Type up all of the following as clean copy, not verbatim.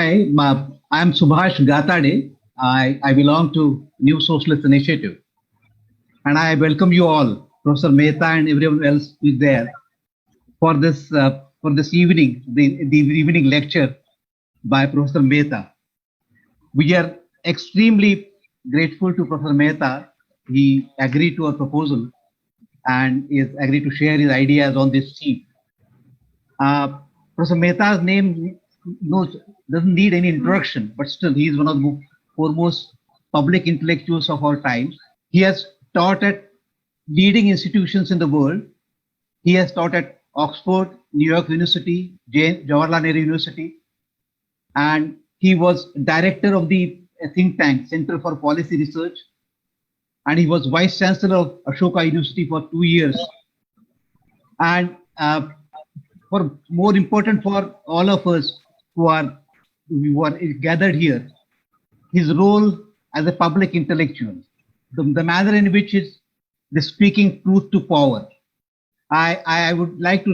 I am Subhash Gatade. I belong to New Socialist Initiative. And I welcome you all, Professor Mehta and everyone else who is there for this evening, the evening lecture by Professor Mehta. We are extremely grateful to Professor Mehta. He agreed to our proposal and is agreed to share his ideas on this theme. Professor Mehta's name doesn't need any introduction, but still he is one of the foremost public intellectuals of our times. He has taught at leading institutions in the world. He has taught at Oxford, New York University, Jawaharlal Nehru University, and he was director of the think tank Center for Policy Research, and he was vice chancellor of Ashoka University for 2 years. And for more important for all of us who are gathered here, his role as a public intellectual, the manner in which is the speaking truth to power. I would like to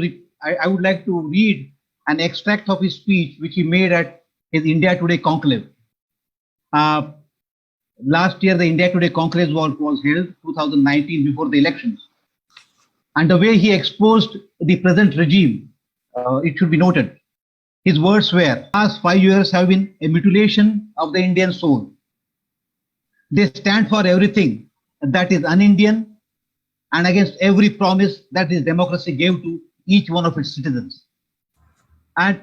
read an extract of his speech which he made at his India Today conclave. Last year, the India Today conclave was held 2019 before the elections, and the way he exposed the present regime, it should be noted. His words were, "Last 5 years have been a mutilation of the Indian soul. They stand for everything that is un-Indian and against every promise that this democracy gave to each one of its citizens." And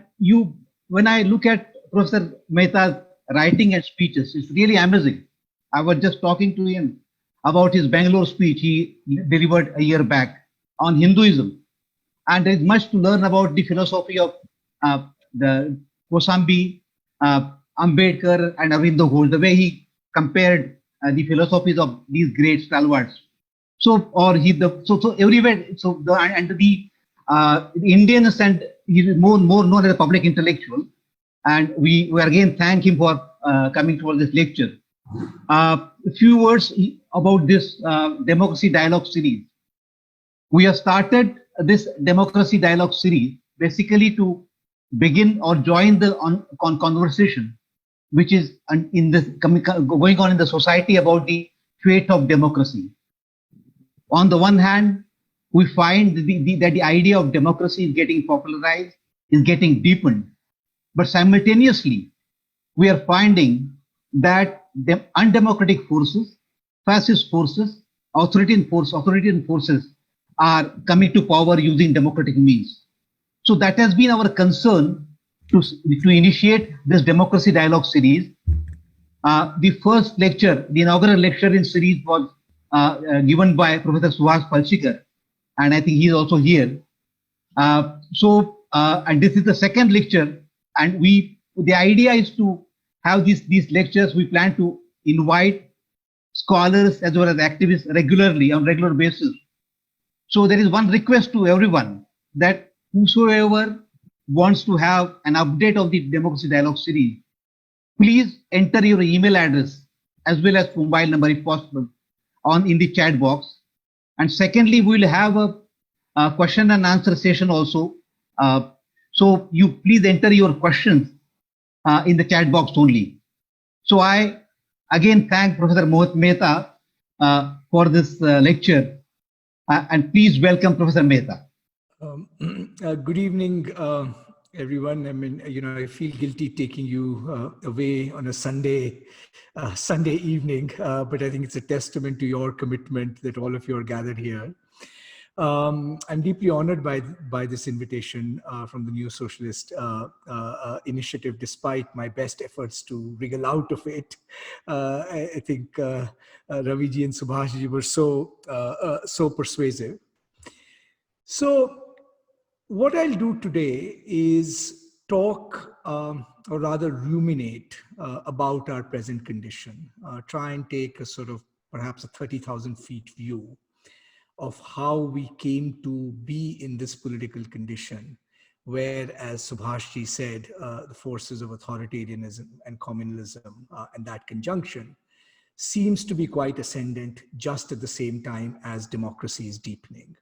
when I look at Professor Mehta's writing and speeches, it's really amazing. I was just talking to him about his Bangalore speech he delivered a year back on Hinduism. And there is much to learn about the philosophy of the Kosambi, Ambedkar, and Aurobindo Ghosh, the way he compared the philosophies of these great stalwarts. So everywhere. The Indians, and he's more known as a public intellectual. And we again thank him for coming to this lecture. A few words about this Democracy Dialogue series. We have started this Democracy Dialogue series basically to begin or join the conversation which is going on in the society about the fate of democracy. On the one hand, we find that the idea of democracy is getting popularized, is getting deepened. But simultaneously, we are finding that the undemocratic forces, fascist forces, authoritarian forces are coming to power using democratic means. So that has been our concern to initiate this Democracy Dialogue series. The first lecture, the inaugural lecture in series was given by Professor Suhas Palshikar, and I think he is also here. And this is the second lecture, and the idea is to have these lectures. We plan to invite scholars as well as activists regularly on regular basis. So there is one request to everyone that whosoever wants to have an update of the Democracy Dialogue series, please enter your email address as well as mobile number if possible in the chat box. And secondly, we will have a question and answer session also. So you please enter your questions in the chat box only. So I again thank Professor Mehta for this lecture, and please welcome Professor Mehta. Good evening, everyone. I mean, I feel guilty taking you away on a Sunday evening, but I think it's a testament to your commitment that all of you are gathered here. I'm deeply honored by this invitation from the New Socialist initiative, despite my best efforts to wriggle out of it. I think Raviji and Subhashji were so persuasive. So what I'll do today is talk, or rather ruminate about our present condition, try and take a sort of perhaps a 30,000 feet view of how we came to be in this political condition, where, as Subhashji said, the forces of authoritarianism and communalism and that conjunction seems to be quite ascendant just at the same time as democracy is deepening.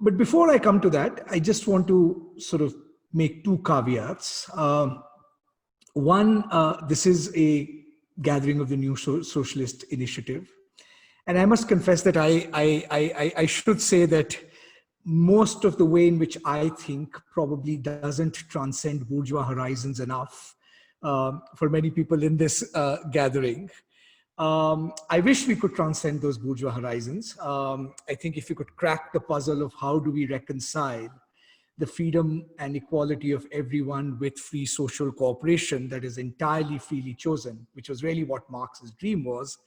But before I come to that, I just want to sort of make two caveats. One, this is a gathering of the new socialist initiative. And I must confess that I should say that most of the way in which I think probably doesn't transcend bourgeois horizons enough for many people in this gathering. I wish we could transcend those bourgeois horizons. I think if you could crack the puzzle of how do we reconcile the freedom and equality of everyone with free social cooperation that is entirely freely chosen, which was really what Marx's dream was,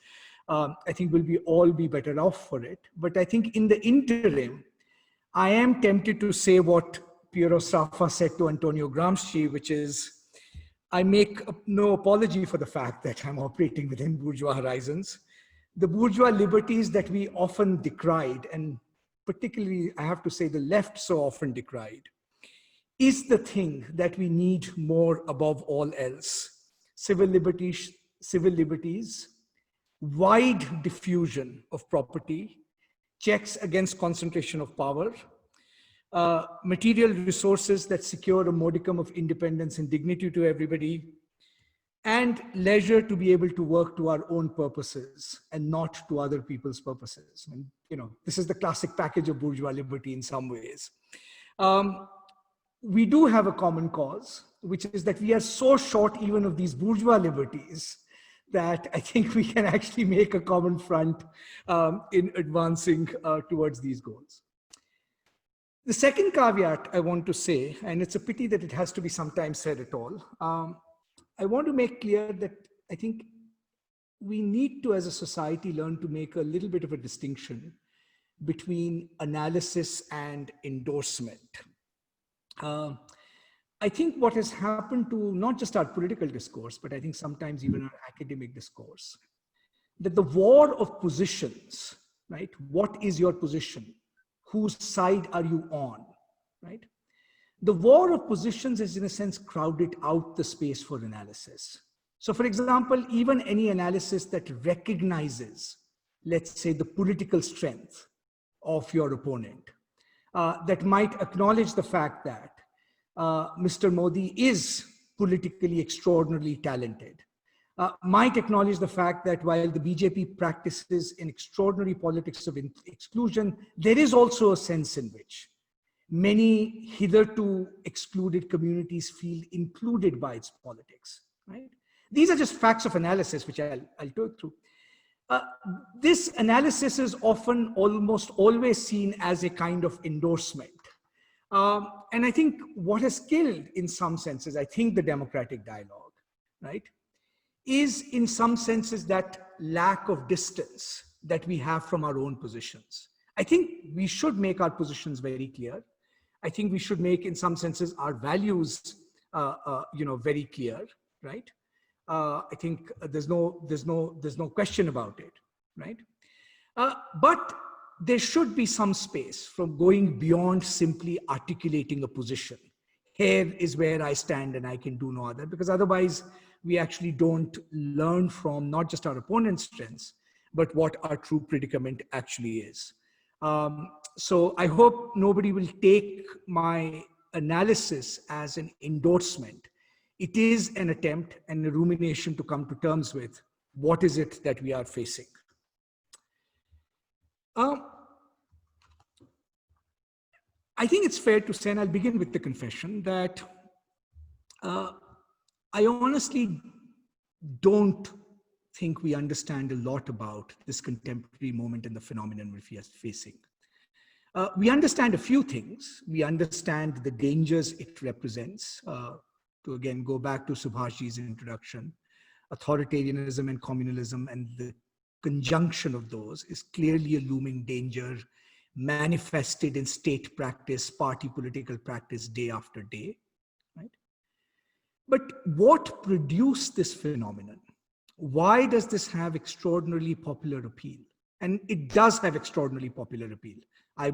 I think we'll all be better off for it. But I think in the interim, I am tempted to say what Piero Sraffa said to Antonio Gramsci, which is, I make no apology for the fact that I'm operating within bourgeois horizons. The bourgeois liberties that we often decried, and particularly, I have to say, the left so often decried, is the thing that we need more above all else. Civil liberties, wide diffusion of property, checks against concentration of power, material resources that secure a modicum of independence and dignity to everybody, and leisure to be able to work to our own purposes and not to other people's purposes. And, this is the classic package of bourgeois liberty in some ways. We do have a common cause, which is that we are so short even of these bourgeois liberties that I think we can actually make a common front in advancing towards these goals. The second caveat I want to say, and it's a pity that it has to be sometimes said at all, I want to make clear that I think we need to, as a society, learn to make a little bit of a distinction between analysis and endorsement. I think what has happened to not just our political discourse, but I think sometimes even our academic discourse, that the war of positions, right? What is your position? Whose side are you on, right? The war of positions is in a sense crowded out the space for analysis. So for example, even any analysis that recognizes, let's say, the political strength of your opponent, that might acknowledge the fact that Mr. Modi is politically extraordinarily talented, might acknowledge the fact that while the BJP practices an extraordinary politics of exclusion, there is also a sense in which many hitherto excluded communities feel included by its politics, right? These are just facts of analysis, which I'll talk through. This analysis is often almost always seen as a kind of endorsement. And I think what has killed, in some senses, I think the democratic dialogue, right, is in some senses that lack of distance that we have from our own positions. I think we should make our positions very clear. I think we should make, in some senses, our values, very clear, right? I think there's no question about it, right? But there should be some space from going beyond simply articulating a position. Here is where I stand and I can do no other, because otherwise we actually don't learn from not just our opponent's strengths, but what our true predicament actually is. So I hope nobody will take my analysis as an endorsement. It is an attempt and a rumination to come to terms with what is it that we are facing. I think it's fair to say, and I'll begin with the confession, that I honestly don't think we understand a lot about this contemporary moment and the phenomenon which we are facing. We understand a few things. We understand the dangers it represents. To again go back to Subhashji's introduction, authoritarianism and communalism and the conjunction of those is clearly a looming danger manifested in state practice, party political practice day after day, right? But what produced this phenomenon? Why does this have extraordinarily popular appeal? And it does have extraordinarily popular appeal. I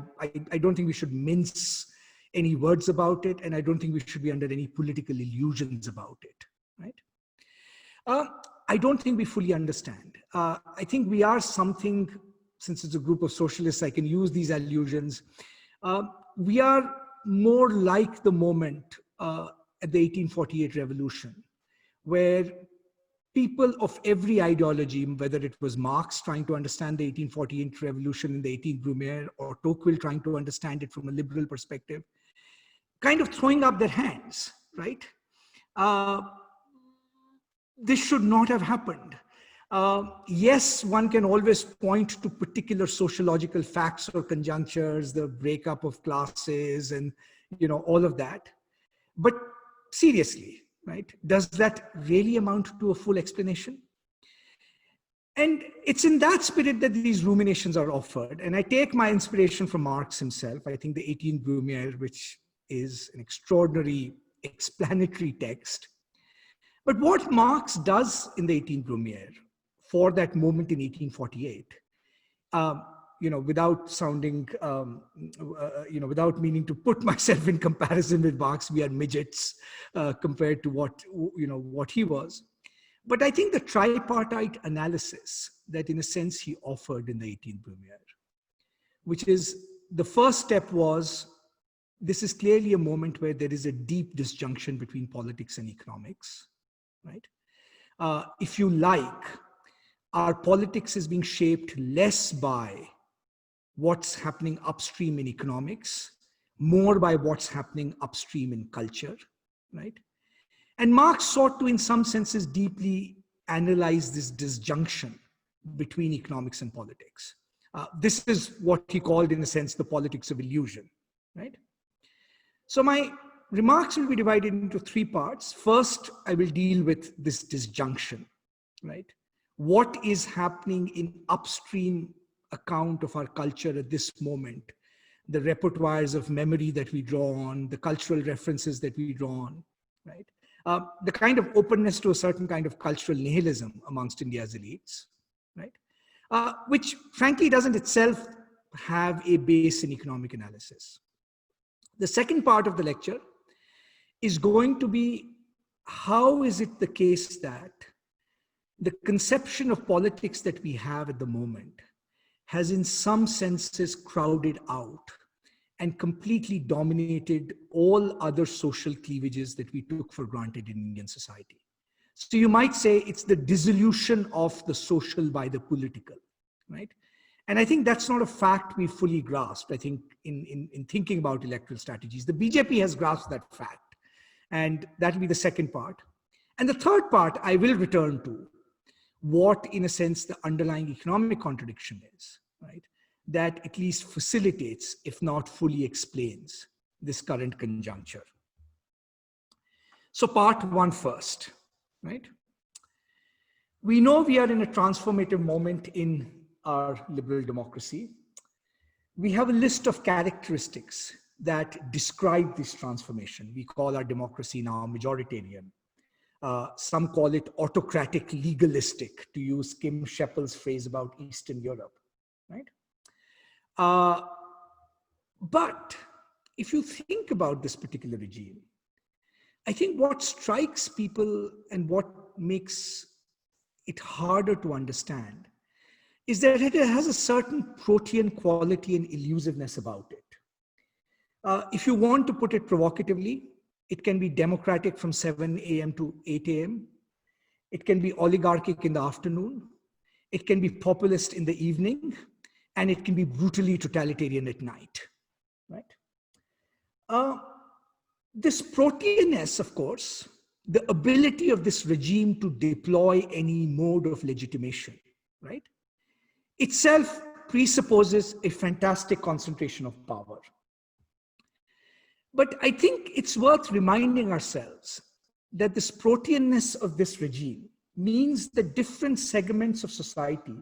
don't think we should mince any words about it, and I don't think we should be under any political illusions about it, right? I don't think we fully understand. I think we are something, since it's a group of socialists, I can use these allusions. We are more like the moment at the 1848 revolution, where people of every ideology, whether it was Marx trying to understand the 1848 revolution in the 18th Brumaire, or Tocqueville trying to understand it from a liberal perspective, kind of throwing up their hands, right? This should not have happened. Yes, one can always point to particular sociological facts or conjunctures, the breakup of classes and, all of that. But seriously, right? Does that really amount to a full explanation? And it's in that spirit that these ruminations are offered. And I take my inspiration from Marx himself. I think the 18th Brumaire, which is an extraordinary explanatory text. But what Marx does in the 18th Brumaire for that moment in 1848, without sounding, without meaning to put myself in comparison with Marx, we are midgets compared to what he was. But I think the tripartite analysis that in a sense he offered in the 18th Brumaire, which is the first step was, this is clearly a moment where there is a deep disjunction between politics and economics, right? If you like, our politics is being shaped less by what's happening upstream in economics, more by what's happening upstream in culture, right? And Marx sought to, in some senses, deeply analyze this disjunction between economics and politics. This is what he called, in a sense, the politics of illusion, right? So my remarks will be divided into three parts. First, I will deal with this disjunction, right? What is happening in upstream account of our culture at this moment, the repertoires of memory that we draw on, the cultural references that we draw on, right? The kind of openness to a certain kind of cultural nihilism amongst India's elites, right? Which frankly doesn't itself have a base in economic analysis. The second part of the lecture is going to be, how is it the case that the conception of politics that we have at the moment has in some senses crowded out and completely dominated all other social cleavages that we took for granted in Indian society. So you might say it's the dissolution of the social by the political, right? And I think that's not a fact we fully grasped. I think in thinking about electoral strategies, the BJP has grasped that fact. And that will be the second part. And the third part, I will return to what, in a sense, the underlying economic contradiction is, right? That at least facilitates, if not fully explains, this current conjuncture. So part one first, right? We know we are in a transformative moment in our liberal democracy. We have a list of characteristics that describe this transformation. We call our democracy now majoritarian. Some call it autocratic legalistic, to use Kim Scheppel's phrase about Eastern Europe, right? But if you think about this particular regime, I think what strikes people and what makes it harder to understand is that it has a certain protean quality and elusiveness about it. If you want to put it provocatively, it can be democratic from 7 a.m. to 8 a.m. It can be oligarchic in the afternoon. It can be populist in the evening. And it can be brutally totalitarian at night, right? This proteanness, of course, the ability of this regime to deploy any mode of legitimation, right, itself presupposes a fantastic concentration of power. But I think it's worth reminding ourselves that this proteanness of this regime means that different segments of society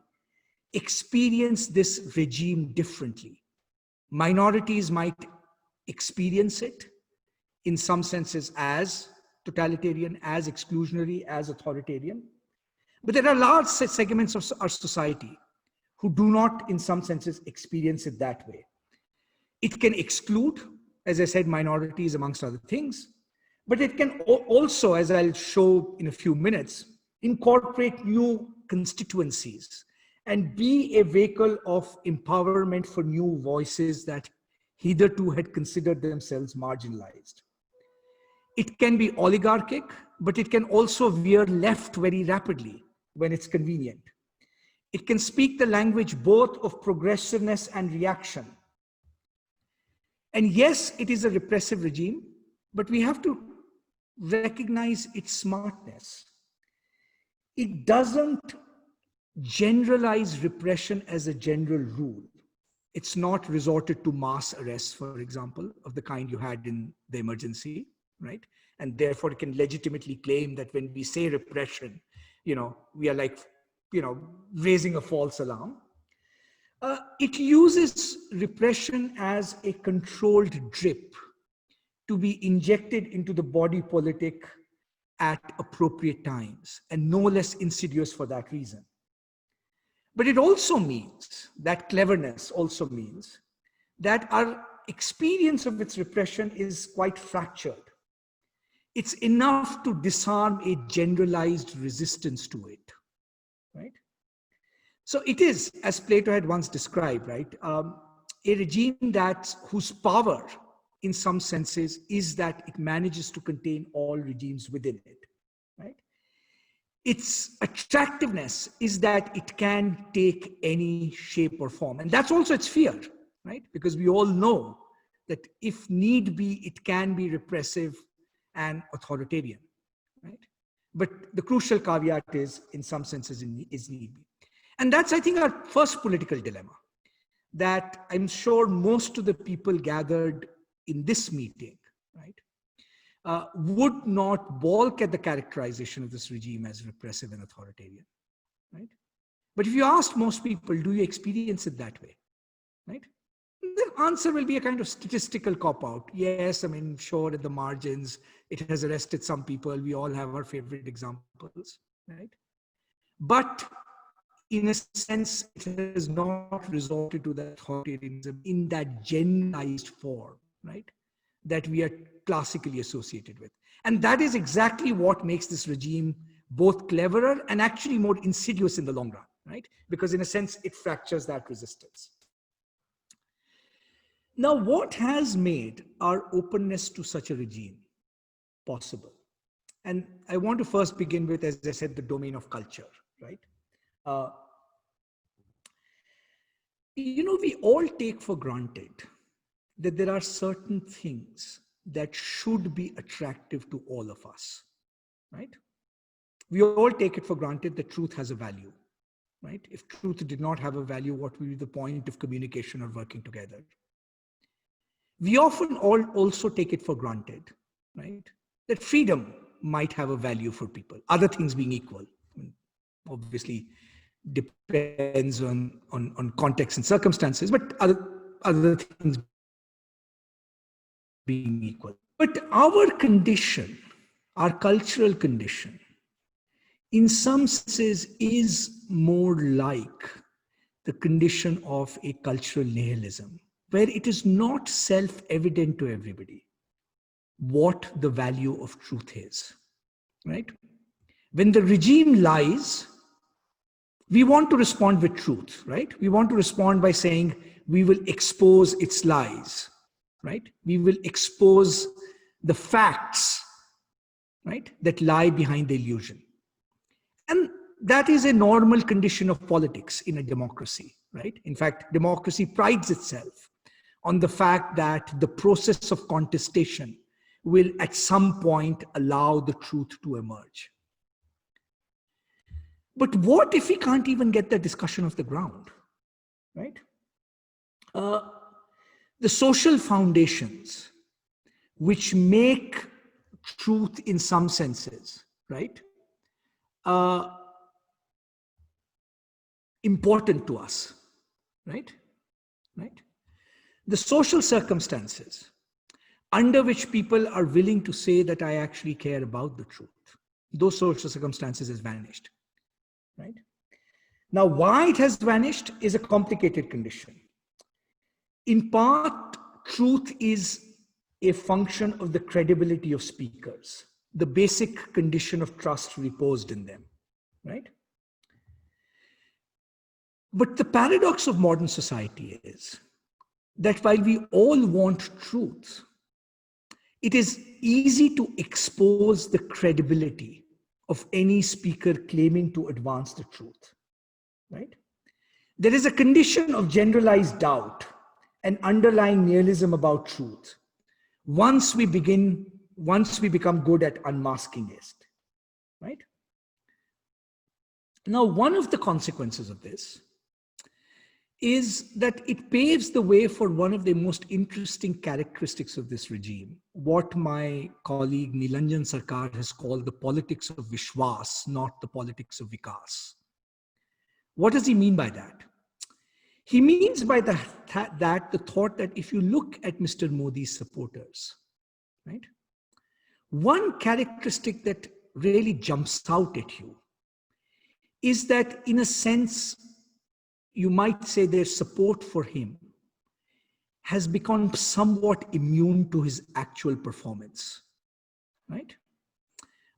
experience this regime differently. Minorities might experience it in some senses as totalitarian, as exclusionary, as authoritarian. But there are large segments of our society who do not, in some senses, experience it that way. It can exclude, as I said, minorities amongst other things, but it can also, as I'll show in a few minutes, incorporate new constituencies and be a vehicle of empowerment for new voices that hitherto had considered themselves marginalized. It can be oligarchic, but it can also veer left very rapidly when it's convenient. It can speak the language both of progressiveness and reaction. And yes, it is a repressive regime, but we have to recognize its smartness. It doesn't generalize repression as a general rule. It's not resorted to mass arrests, for example, of the kind you had in the emergency, right? And therefore it can legitimately claim that when we say repression, we are like, raising a false alarm. It uses repression as a controlled drip to be injected into the body politic at appropriate times, and no less insidious for that reason. But it also means, that cleverness also means, that our experience of its repression is quite fractured. It's enough to disarm a generalized resistance to it, right? So it is, as Plato had once described, right, a regime whose power, in some senses, is that it manages to contain all regimes within it, right? Its attractiveness is that it can take any shape or form. And that's also its fear, right? Because we all know that if need be, it can be repressive and authoritarian, right? But the crucial caveat is, in some senses, is need be. And that's, I think, our first political dilemma, that I'm sure most of the people gathered in this meeting, right, would not balk at the characterization of this regime as repressive and authoritarian, right? But if you asked most people, do you experience it that way, right? The answer will be a kind of statistical cop-out. Yes, I mean, sure, at the margins, it has arrested some people. We all have our favorite examples, right? But in a sense, it has not resorted to that authoritarianism in that generalized form, right, that we are classically associated with. And that is exactly what makes this regime both cleverer and actually more insidious in the long run, right? Because in a sense, it fractures that resistance. Now, what has made our openness to such a regime possible? And I want to first begin with, as I said, the domain of culture, right? We all take for granted that there are certain things that should be attractive to all of us, right? We all take it for granted that truth has a value, right? If truth did not have a value, what would be the point of communication or working together? We often also take it for granted, right, that freedom might have a value for people, other things being equal. Obviously, depends on context and circumstances, but other things being equal. But our condition, our cultural condition, in some senses is more like the condition of a cultural nihilism, where it is not self-evident to everybody what the value of truth is, right? When the regime lies, we want to respond with truth, right? We want to respond by saying, we will expose its lies, right? We will expose the facts, right, that lie behind the illusion. And that is a normal condition of politics in a democracy, right? In fact, democracy prides itself on the fact that the process of contestation will at some point allow the truth to emerge. But what if we can't even get the discussion off the ground, right? The social foundations which make truth in some senses, right, important to us, right? The social circumstances under which people are willing to say that I actually care about the truth, those social circumstances has vanished, right? Now, why it has vanished is a complicated condition. In part, truth is a function of the credibility of speakers, the basic condition of trust reposed in them, right? But the paradox of modern society is that while we all want truth, it is easy to expose the credibility of any speaker claiming to advance the truth, right? There is a condition of generalized doubt and underlying nihilism about truth once we become good at unmasking it, right? Now, one of the consequences of this is that it paves the way for one of the most interesting characteristics of this regime, what my colleague Nilanjan Sarkar has called the politics of Vishwas, not the politics of Vikas. What does he mean by that? He means by that the thought that if you look at Mr. Modi's supporters, right, one characteristic that really jumps out at you is that, in a sense, you might say their support for him has become somewhat immune to his actual performance, right?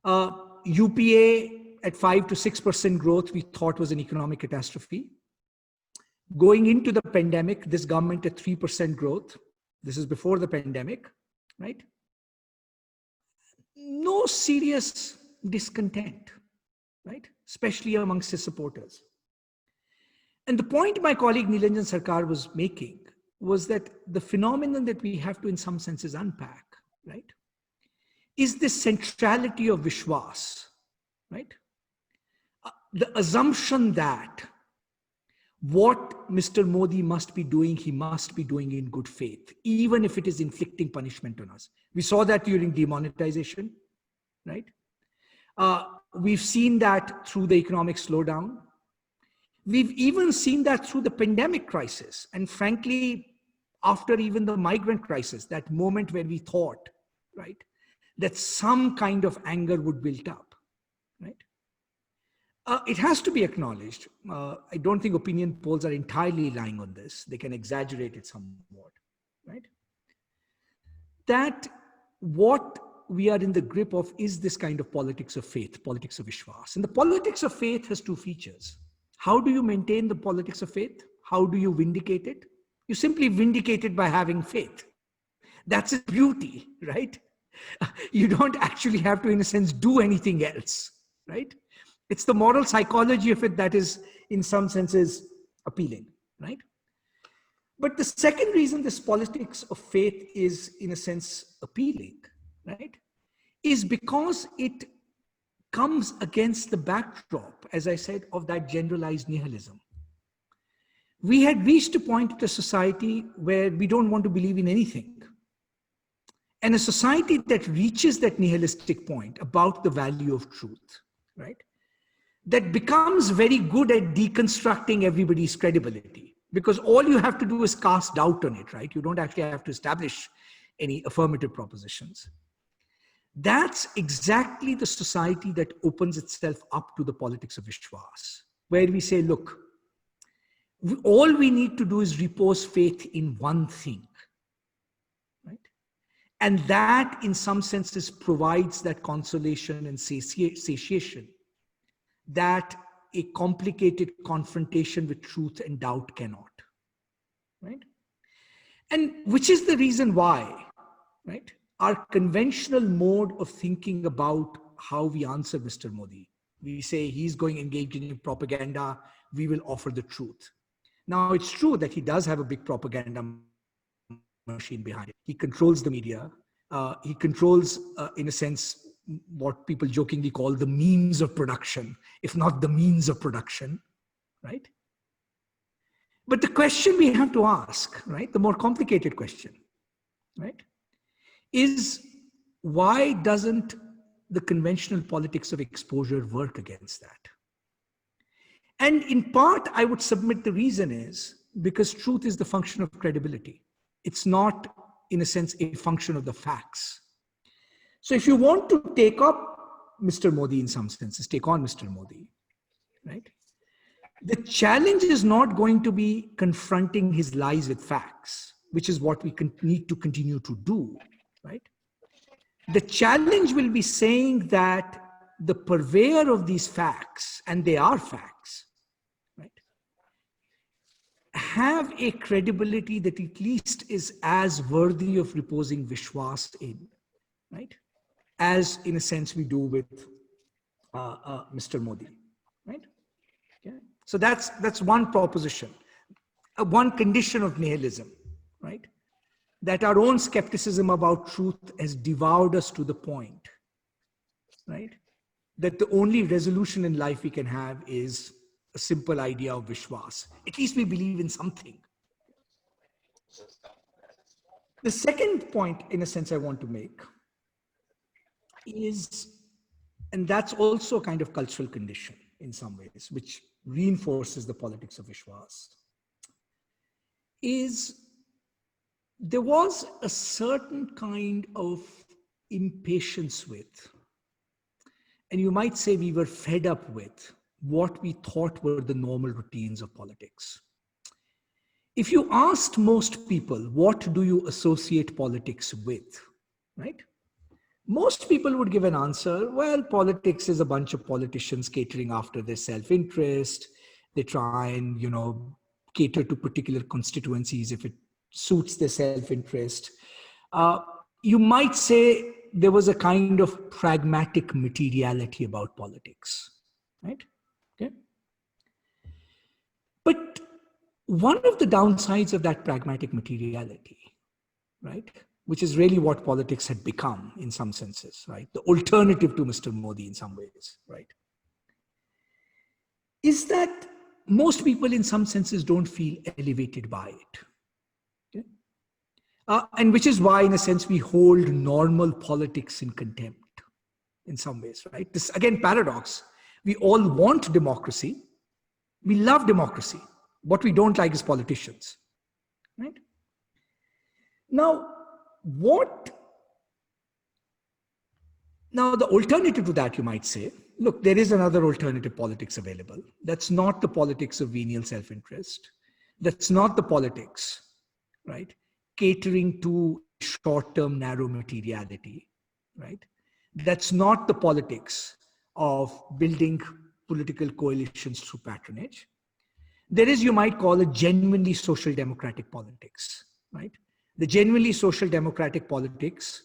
UPA at 5 to 6% growth, we thought was an economic catastrophe. Going into the pandemic, this government at 3% growth. This is before the pandemic, right? No serious discontent, right? Especially amongst his supporters. And the point my colleague Nilanjan Sarkar was making was that the phenomenon that we have to, in some senses, unpack, right, is this centrality of Vishwas, right? The assumption that what Mr. Modi must be doing, he must be doing in good faith, even if it is inflicting punishment on us. We saw that during demonetization, right? We've seen that through the economic slowdown. We've even seen that through the pandemic crisis. And frankly, after even the migrant crisis, that moment where we thought, right, that some kind of anger would build up, right? It has to be acknowledged. I don't think opinion polls are entirely lying on this. They can exaggerate it somewhat, right? That what we are in the grip of is this kind of politics of faith, politics of Vishwas. And the politics of faith has two features. How do you maintain the politics of faith? How do you vindicate it? You simply vindicate it by having faith. That's its beauty, right? You don't actually have to, in a sense, do anything else, right? It's the moral psychology of it that is, in some senses, appealing, right? But the second reason this politics of faith is, in a sense, appealing, right, is because it comes against the backdrop, as I said, of that generalized nihilism. We had reached a point in a society where we don't want to believe in anything. And a society that reaches that nihilistic point about the value of truth, right, that becomes very good at deconstructing everybody's credibility, because all you have to do is cast doubt on it, right? You don't actually have to establish any affirmative propositions. That's exactly the society that opens itself up to the politics of Vishwas, where we say, look, all we need to do is repose faith in one thing, right? And that, in some senses, provides that consolation and satiation that a complicated confrontation with truth and doubt cannot, right? And which is the reason why, right, our conventional mode of thinking about how we answer Mr. Modi, we say he's going engaged in propaganda, we will offer the truth. Now, it's true that he does have a big propaganda machine behind it. He controls the media. He controls, in a sense, what people jokingly call the means of production, if not the means of production, right? But the question we have to ask, right, the more complicated question, right, is why doesn't the conventional politics of exposure work against that? And in part, I would submit the reason is because truth is the function of credibility. It's not, in a sense, a function of the facts. So if you want to take up Mr. Modi in some senses, take on Mr. Modi, right? The challenge is not going to be confronting his lies with facts, which is what we need to continue to do, right? The challenge will be saying that the purveyor of these facts, and they are facts, right, have a credibility that at least is as worthy of reposing Vishwas in, right? As in a sense we do with Mr. Modi, right? Okay. So that's one proposition, one condition of nihilism, right? That our own skepticism about truth has devoured us to the point, right? That the only resolution in life we can have is a simple idea of Vishwas. At least we believe in something. The second point, in a sense, I want to make is, and that's also a kind of cultural condition in some ways, which reinforces the politics of Vishwas, is there was a certain kind of impatience with, and you might say we were fed up with, what we thought were the normal routines of politics. If you asked most people, what do you associate politics with, right? Most people would give an answer, well, politics is a bunch of politicians catering after their self-interest. They try and, cater to particular constituencies if it suits their self-interest. You might say there was a kind of pragmatic materiality about politics, right? Okay. But one of the downsides of that pragmatic materiality, right, which is really what politics had become in some senses, right, the alternative to Mr. Modi in some ways, right, is that most people in some senses don't feel elevated by it. Okay? And which is why, in a sense, we hold normal politics in contempt in some ways, right? This, again, paradox. We all want democracy. We love democracy. What we don't like is politicians, right? Now, Now, the alternative to that, you might say, look, there is another alternative politics available. That's not the politics of venial self-interest. That's not the politics, right, catering to short-term narrow materiality, right? That's not the politics of building political coalitions through patronage. There is, you might call it, genuinely social democratic politics, right? The genuinely social democratic politics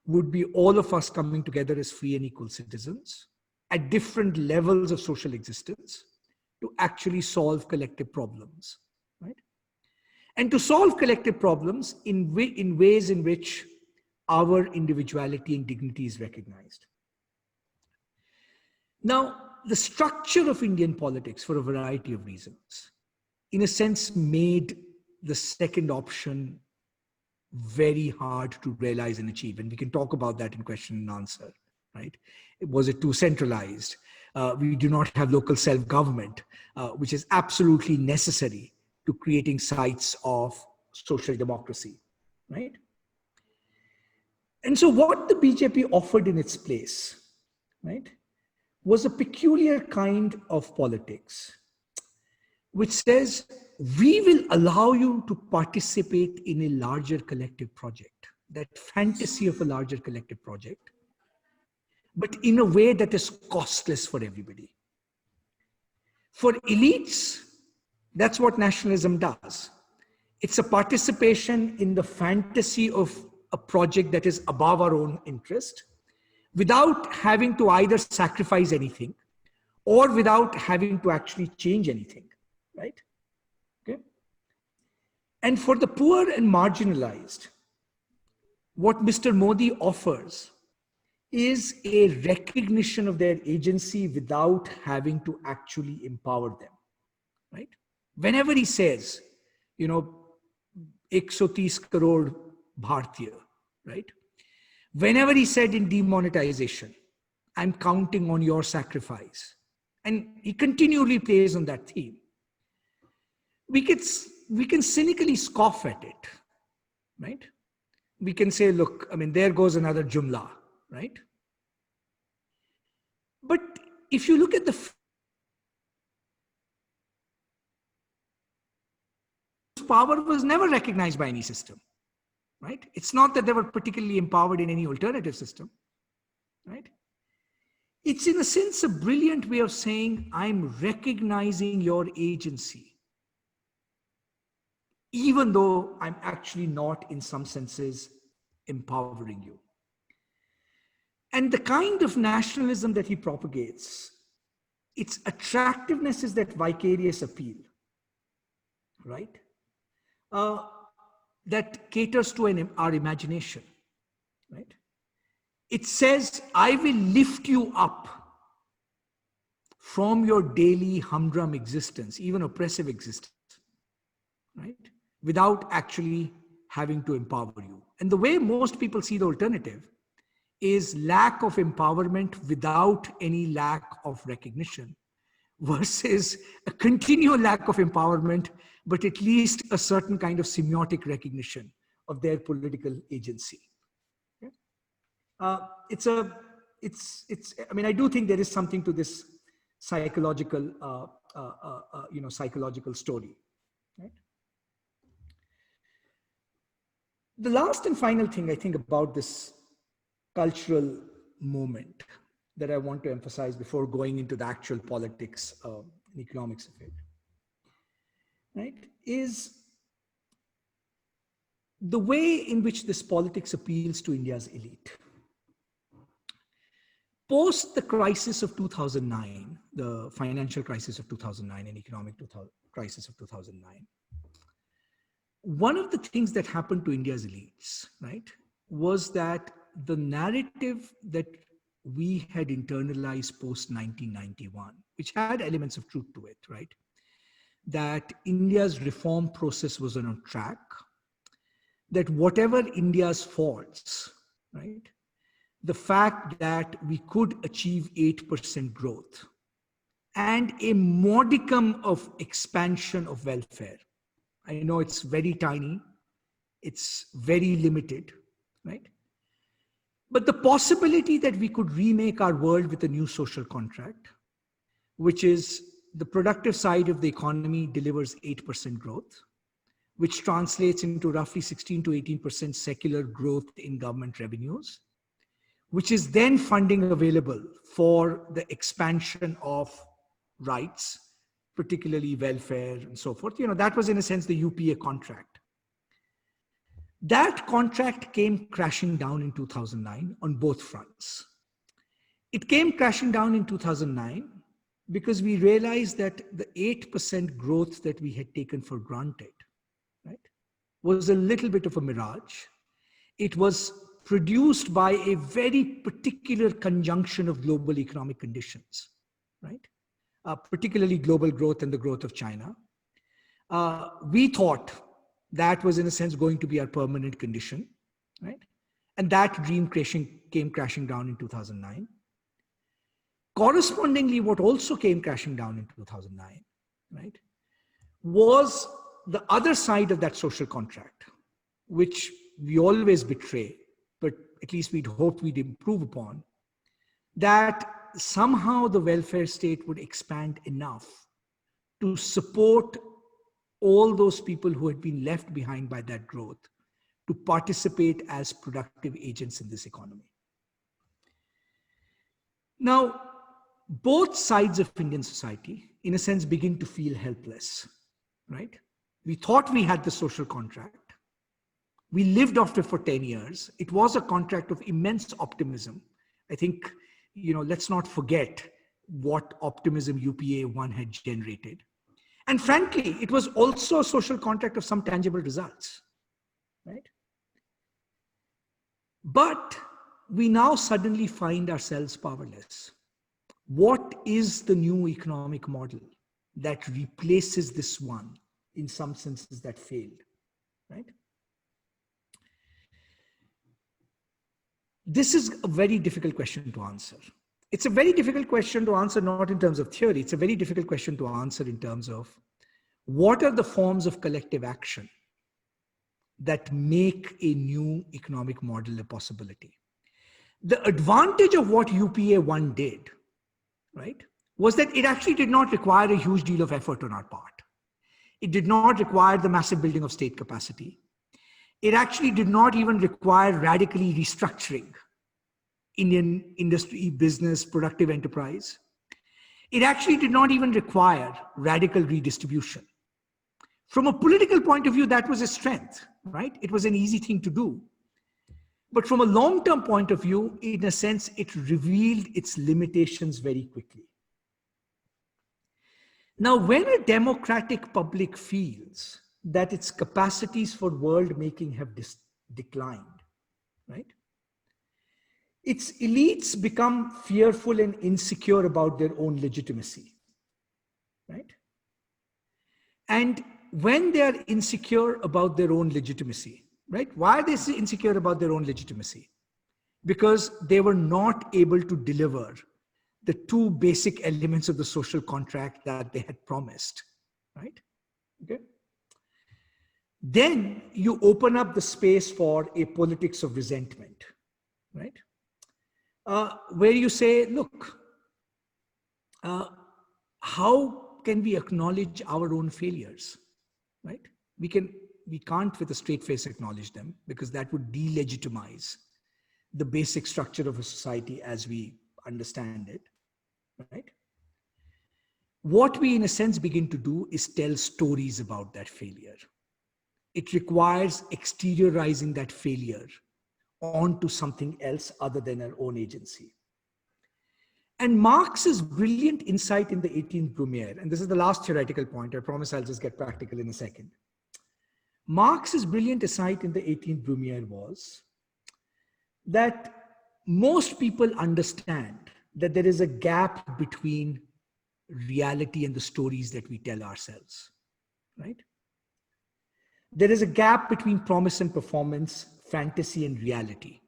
would be all of us coming together as free and equal citizens at different levels of social existence to actually solve collective problems, right? And to solve collective problems in ways in which our individuality and dignity is recognized. Now, the structure of Indian politics, for a variety of reasons, in a sense, made the second option very hard to realize and achieve. And we can talk about that in question and answer, right? Was it too centralized? We do not have local self-government, which is absolutely necessary to creating sites of social democracy, right? And so what the BJP offered in its place, right, was a peculiar kind of politics, which says, we will allow you to participate in a larger collective project, that fantasy of a larger collective project, but in a way that is costless for everybody. For elites, that's what nationalism does. It's a participation in the fantasy of a project that is above our own interest, without having to either sacrifice anything or without having to actually change anything, right? Okay. And for the poor and marginalized, what Mr. Modi offers is a recognition of their agency without having to actually empower them, right? Whenever he says, 130 crore Bhartiya, right? Whenever he said in demonetization, I'm counting on your sacrifice, and he continually plays on that theme, we can cynically scoff at it, right? We can say, look, I mean, there goes another Jumla, right? But if you look at the power was never recognized by any system, right? It's not that they were particularly empowered in any alternative system, right? It's in a sense a brilliant way of saying, I'm recognizing your agency, even though I'm actually not in some senses empowering you. And the kind of nationalism that he propagates, its attractiveness is that vicarious appeal, right? That caters to our imagination, right? It says, I will lift you up from your daily humdrum existence, even oppressive existence, right? Without actually having to empower you. And the way most people see the alternative is lack of empowerment without any lack of recognition versus a continual lack of empowerment, but at least a certain kind of semiotic recognition of their political agency. Okay? I mean, I do think there is something to this psychological, psychological story, right? The last and final thing I think about this cultural moment that I want to emphasize before going into the actual politics and economics of it, right, is the way in which this politics appeals to India's elite. Post the crisis of 2009, the financial crisis of 2009 and economic crisis of 2009, one of the things that happened to India's elites, right, was that the narrative that we had internalized post 1991, which had elements of truth to it, right, that India's reform process was on track, that whatever India's faults, right, the fact that we could achieve 8% growth and a modicum of expansion of welfare. I know it's very tiny, it's very limited, right? But the possibility that we could remake our world with a new social contract, which is the productive side of the economy delivers 8% growth, which translates into roughly 16 to 18% secular growth in government revenues, which is then funding available for the expansion of rights, particularly welfare and so forth. You know, that was in a sense the UPA contract. That contract came crashing down in 2009 on both fronts. It came crashing down in 2009 because we realized that the 8% growth that we had taken for granted, right, was a little bit of a mirage. It was produced by a very particular conjunction of global economic conditions, right? Particularly global growth and the growth of China. We thought that was in a sense going to be our permanent condition, right? And that dream came crashing down in 2009. Correspondingly, what also came crashing down in 2009, right, was the other side of that social contract, which we always betray, but at least we'd hoped we'd improve upon, that somehow the welfare state would expand enough to support all those people who had been left behind by that growth to participate as productive agents in this economy. Now, both sides of Indian society, in a sense, begin to feel helpless, right? We thought we had the social contract. We lived off it for 10 years. It was a contract of immense optimism. I think, you know, let's not forget what optimism UPA 1 had generated. And frankly, it was also a social contract of some tangible results, right? But we now suddenly find ourselves powerless. What is the new economic model that replaces this one, in some senses, that failed, right? This is a very difficult question to answer. It's a very difficult question to answer, not in terms of theory. It's a very difficult question to answer in terms of what are the forms of collective action that make a new economic model a possibility. The advantage of what UPA 1 did, right, was that it actually did not require a huge deal of effort on our part. It did not require the massive building of state capacity. It actually did not even require radically restructuring Indian industry, business, productive enterprise. It actually did not even require radical redistribution. From a political point of view, that was a strength, right? It was an easy thing to do. But from a long-term point of view, in a sense, it revealed its limitations very quickly. Now, when a democratic public feels that its capacities for world making have declined, right? Its elites become fearful and insecure about their own legitimacy, right? And when they are insecure about their own legitimacy, right? Why are they insecure about their own legitimacy? Because they were not able to deliver the two basic elements of the social contract that they had promised, right? Okay. Then you open up the space for a politics of resentment, right? Where you say, look, how can we acknowledge our own failures, right? We can't with a straight face acknowledge them, because that would delegitimize the basic structure of a society as we understand it, right? What we in a sense begin to do is tell stories about that failure. It requires exteriorizing that failure onto something else other than our own agency. And Marx's brilliant insight in the 18th Brumaire, and this is the last theoretical point, I promise I'll just get practical in a second. Marx's brilliant insight in the 18th Brumaire was that most people understand that there is a gap between reality and the stories that we tell ourselves, right? There is a gap between promise and performance, fantasy and reality,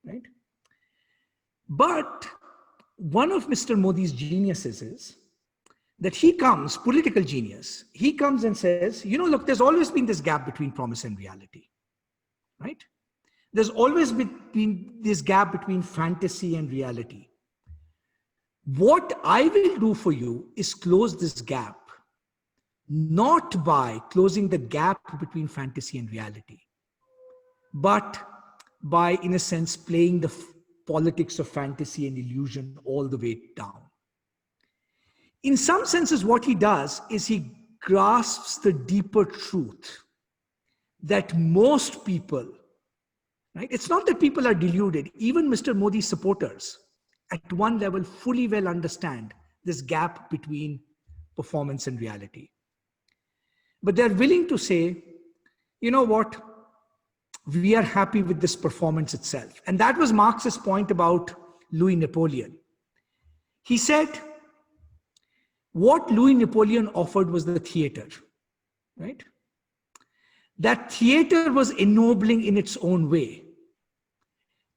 right? But one of Mr. Modi's geniuses is that he comes, political genius, he comes and says, you know, look, there's always been this gap between promise and reality, right? There's always been this gap between fantasy and reality. What I will do for you is close this gap, not by closing the gap between fantasy and reality, but by, in a sense, playing the politics of fantasy and illusion all the way down. In some senses, what he does is he grasps the deeper truth that most people, right? It's not that people are deluded. Even Mr. Modi's supporters at one level fully well understand this gap between performance and reality. But they're willing to say, you know what? We are happy with this performance itself. And that was Marx's point about Louis Napoleon. He said, what Louis Napoleon offered was the theater, right? That theater was ennobling in its own way.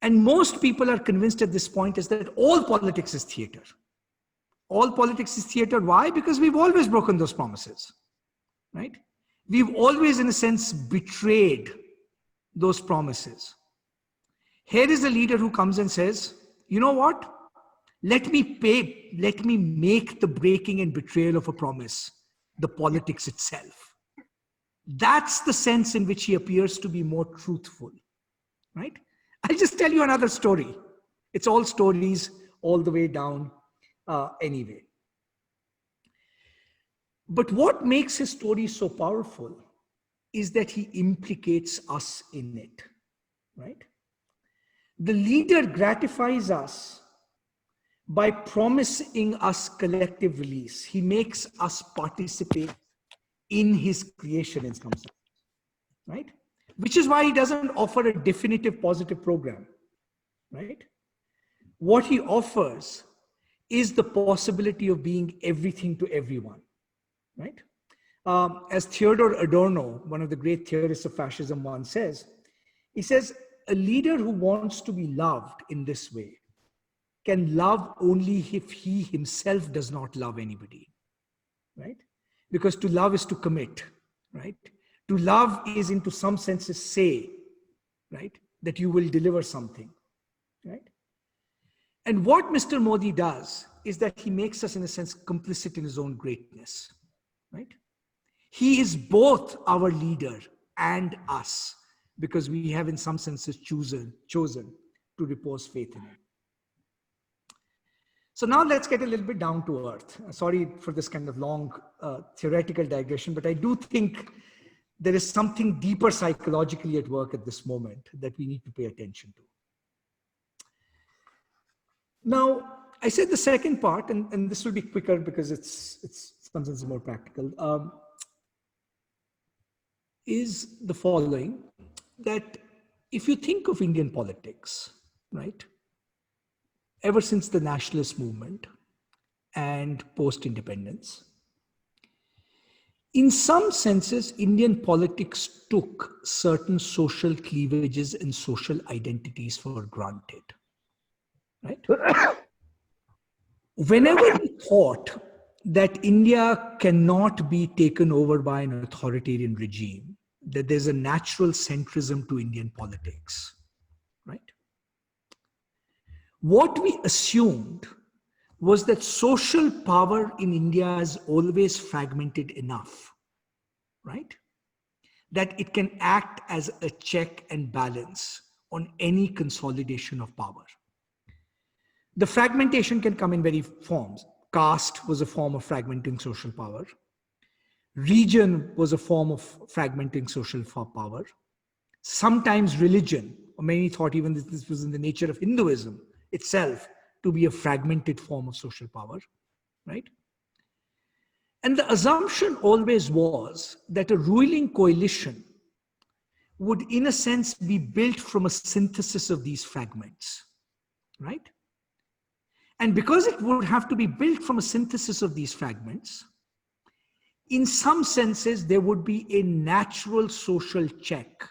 And most people are convinced at this point is that all politics is theater. All politics is theater. Why? Because we've always broken those promises, right? We've always, in a sense, betrayed those promises. Here is a leader who comes and says, you know what? Let me make the breaking and betrayal of a promise the politics itself. That's the sense in which he appears to be more truthful, right? I'll just tell you another story. It's all stories all the way down anyway. But what makes his story so powerful is that he implicates us in it, right? The leader gratifies us by promising us collective release. He makes us participate in his creation in some sense, right? Which is why he doesn't offer a definitive positive program, right? What he offers is the possibility of being everything to everyone, right? As Theodor Adorno, one of the great theorists of fascism, once says, he says, a leader who wants to be loved in this way can love only if he himself does not love anybody, right? Because to love is to commit, right? To love is, into some senses, say, right, that you will deliver something, right? And what Mr. Modi does is that he makes us, in a sense, complicit in his own greatness, right? He is both our leader and us, because we have, in some senses, chosen to repose faith in him. So now let's get a little bit down to earth. Sorry for this kind of long theoretical digression, but I do think there is something deeper psychologically at work at this moment that we need to pay attention to. Now, I said the second part, and this will be quicker because it's something that's more practical, is the following, that if you think of Indian politics, right, ever since the nationalist movement and post-independence, in some senses, Indian politics took certain social cleavages and social identities for granted, right? Whenever we thought that India cannot be taken over by an authoritarian regime, that there's a natural centrism to Indian politics, right? What we assumed was that social power in India is always fragmented enough, right, that it can act as a check and balance on any consolidation of power. The fragmentation can come in many forms. Caste was a form of fragmenting social power. Region was a form of fragmenting social power. Sometimes religion, or many thought even this was in the nature of Hinduism itself, to be a fragmented form of social power, right? And the assumption always was that a ruling coalition would, in a sense, be built from a synthesis of these fragments, right? And because it would have to be built from a synthesis of these fragments, in some senses, there would be a natural social check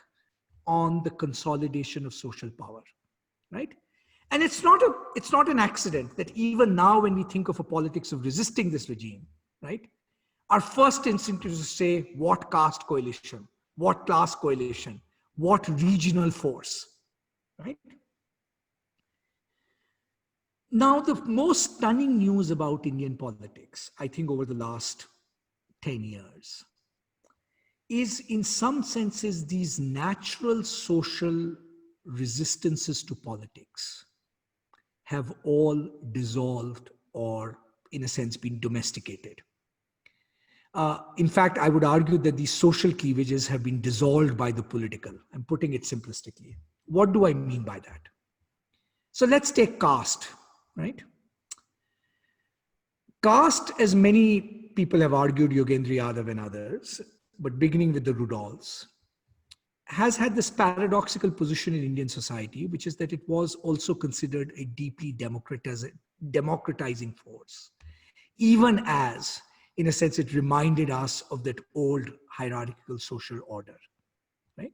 on the consolidation of social power, right? And it's not an accident that even now when we think of a politics of resisting this regime, right, our first instinct is to say what caste coalition, what class coalition, what regional force, right? Now, the most stunning news about Indian politics, I think over the last 10 years, is in some senses these natural social resistances to politics have all dissolved or, in a sense, been domesticated. In fact, I would argue that these social cleavages have been dissolved by the political. I'm putting it simplistically. What do I mean by that? So let's take caste, right? Caste, as many people have argued, Yogendra Yadav and others, but beginning with the Rudolphs, has had this paradoxical position in Indian society, which is that it was also considered a deeply democratizing force, even as, in a sense, it reminded us of that old hierarchical social order, right?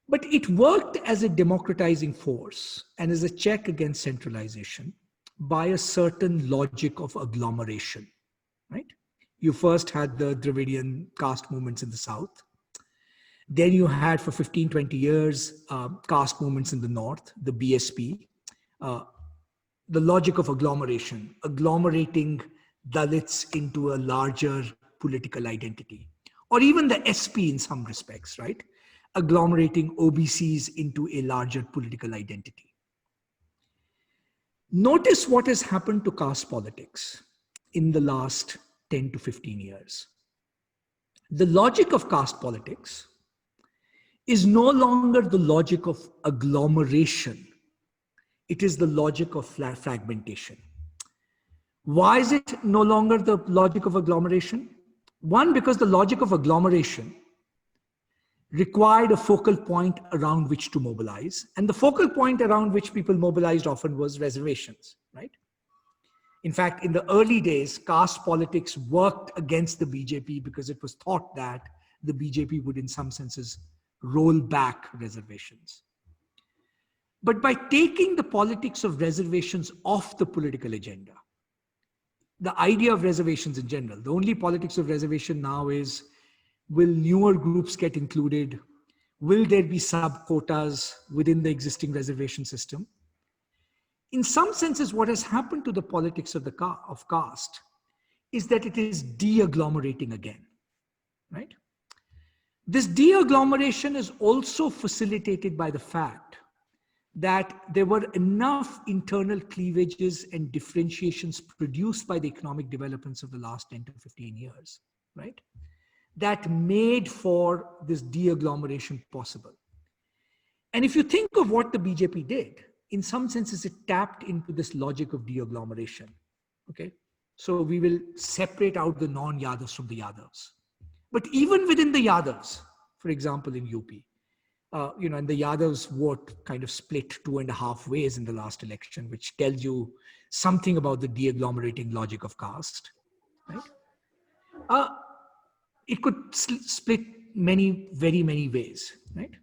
But it worked as a democratizing force and as a check against centralization by a certain logic of agglomeration, right? You first had the Dravidian caste movements in the south. Then you had for 15, 20 years, caste movements in the north, the BSP, the logic of agglomeration, agglomerating Dalits into a larger political identity, or even the SP in some respects, right? Agglomerating OBCs into a larger political identity. Notice what has happened to caste politics in the last 10 to 15 years. The logic of caste politics is no longer the logic of agglomeration. It is the logic of fragmentation. Why is it no longer the logic of agglomeration? One, because the logic of agglomeration required a focal point around which to mobilize. And the focal point around which people mobilized often was reservations, right? In fact, in the early days, caste politics worked against the BJP because it was thought that the BJP would, in some senses, roll back reservations. But by taking the politics of reservations off the political agenda, the idea of reservations in general, the only politics of reservation now is, will newer groups get included? Will there be sub-quotas within the existing reservation system? In some senses, what has happened to the politics of caste is that it is de-agglomerating again, right? This de-agglomeration is also facilitated by the fact that there were enough internal cleavages and differentiations produced by the economic developments of the last 10 to 15 years, right? that made for this de-agglomeration possible. And if you think of what the BJP did, in some senses, it tapped into this logic of de-agglomeration. Okay, so we will separate out the non-Yadavs from the Yadavs. But even within the Yadavs, for example, in UP, and the Yadavs vote kind of split 2.5 ways in the last election, which tells you something about the de-agglomerating logic of caste, right? It could split very many ways, right?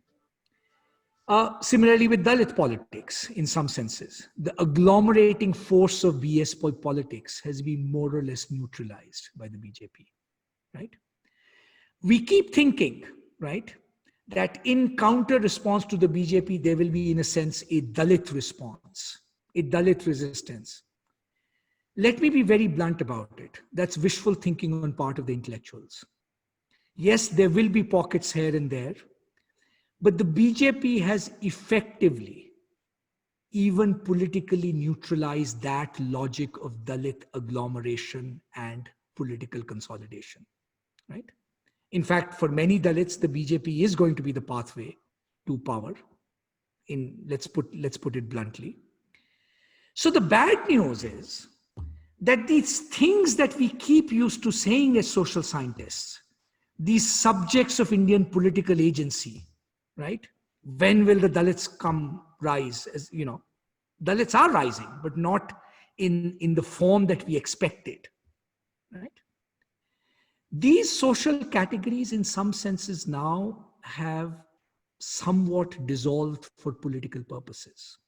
Similarly with Dalit politics, in some senses, the agglomerating force of BS politics has been more or less neutralized by the BJP, right? We keep thinking, right, that in counter response to the BJP, there will be, in a sense, a Dalit response, a Dalit resistance. Let me be very blunt about it. That's wishful thinking on part of the intellectuals. Yes, there will be pockets here and there, but the BJP has effectively, even politically, neutralized that logic of Dalit agglomeration and political consolidation, right? In fact, for many Dalits, the BJP is going to be the pathway to power. Let's put it bluntly. So the bad news is that these things that we keep used to saying as social scientists, these subjects of Indian political agency, right? When will the Dalits rise? As you know, Dalits are rising, but not in the form that we expected, right? These social categories, in some senses, now have somewhat dissolved for political purposes.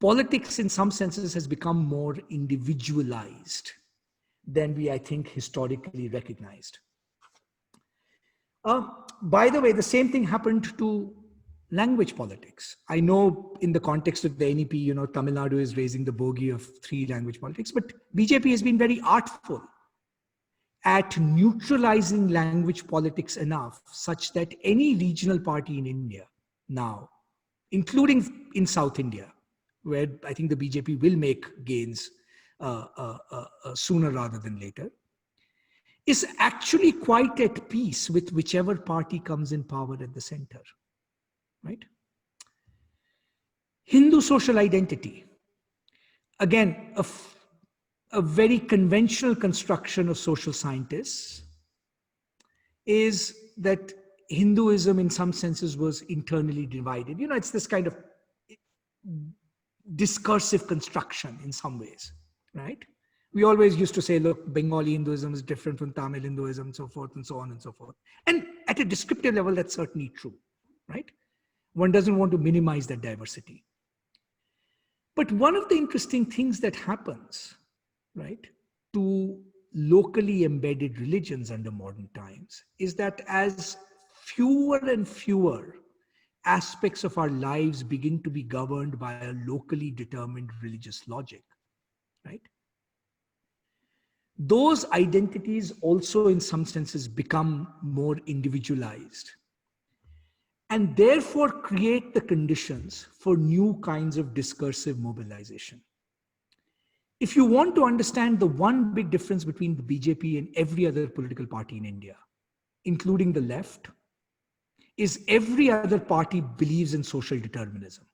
Politics, in some senses, has become more individualized than we, I think, historically recognized. By the way, the same thing happened to language politics. I know in the context of the NEP, Tamil Nadu is raising the bogey of 3-language politics, but BJP has been very artful at neutralizing language politics enough such that any regional party in India now, including in South India, where I think the BJP will make gains sooner rather than later, is actually quite at peace with whichever party comes in power at the center, right? Hindu social identity. Again, a very conventional construction of social scientists is that Hinduism in some senses was internally divided. It's this kind of discursive construction in some ways, right? We always used to say, look, Bengali Hinduism is different from Tamil Hinduism, and so forth, and so on and so forth. And at a descriptive level, that's certainly true, right? One doesn't want to minimize that diversity. But one of the interesting things that happens, right, to locally embedded religions under modern times is that as fewer and fewer aspects of our lives begin to be governed by a locally determined religious logic, right? Those identities also in some senses become more individualized and therefore create the conditions for new kinds of discursive mobilization. If you want to understand the one big difference between the BJP and every other political party in India, including the left, is every other party believes in social determinism.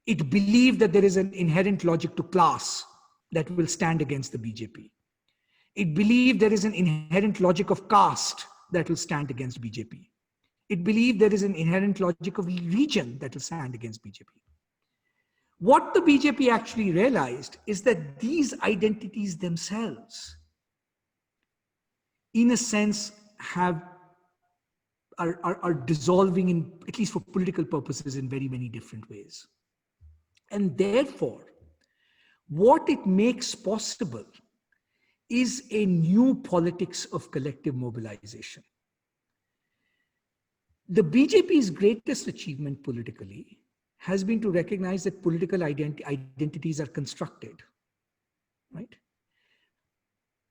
It believes that there is an inherent logic to class that will stand against the BJP. It believes there is an inherent logic of caste that will stand against BJP. It believes there is an inherent logic of region that will stand against BJP. What the BJP actually realized is that these identities themselves, in a sense, are dissolving in, at least for political purposes, in very many different ways. And therefore, what it makes possible is a new politics of collective mobilization. The BJP's greatest achievement politically has been to recognize that political identities are constructed, right?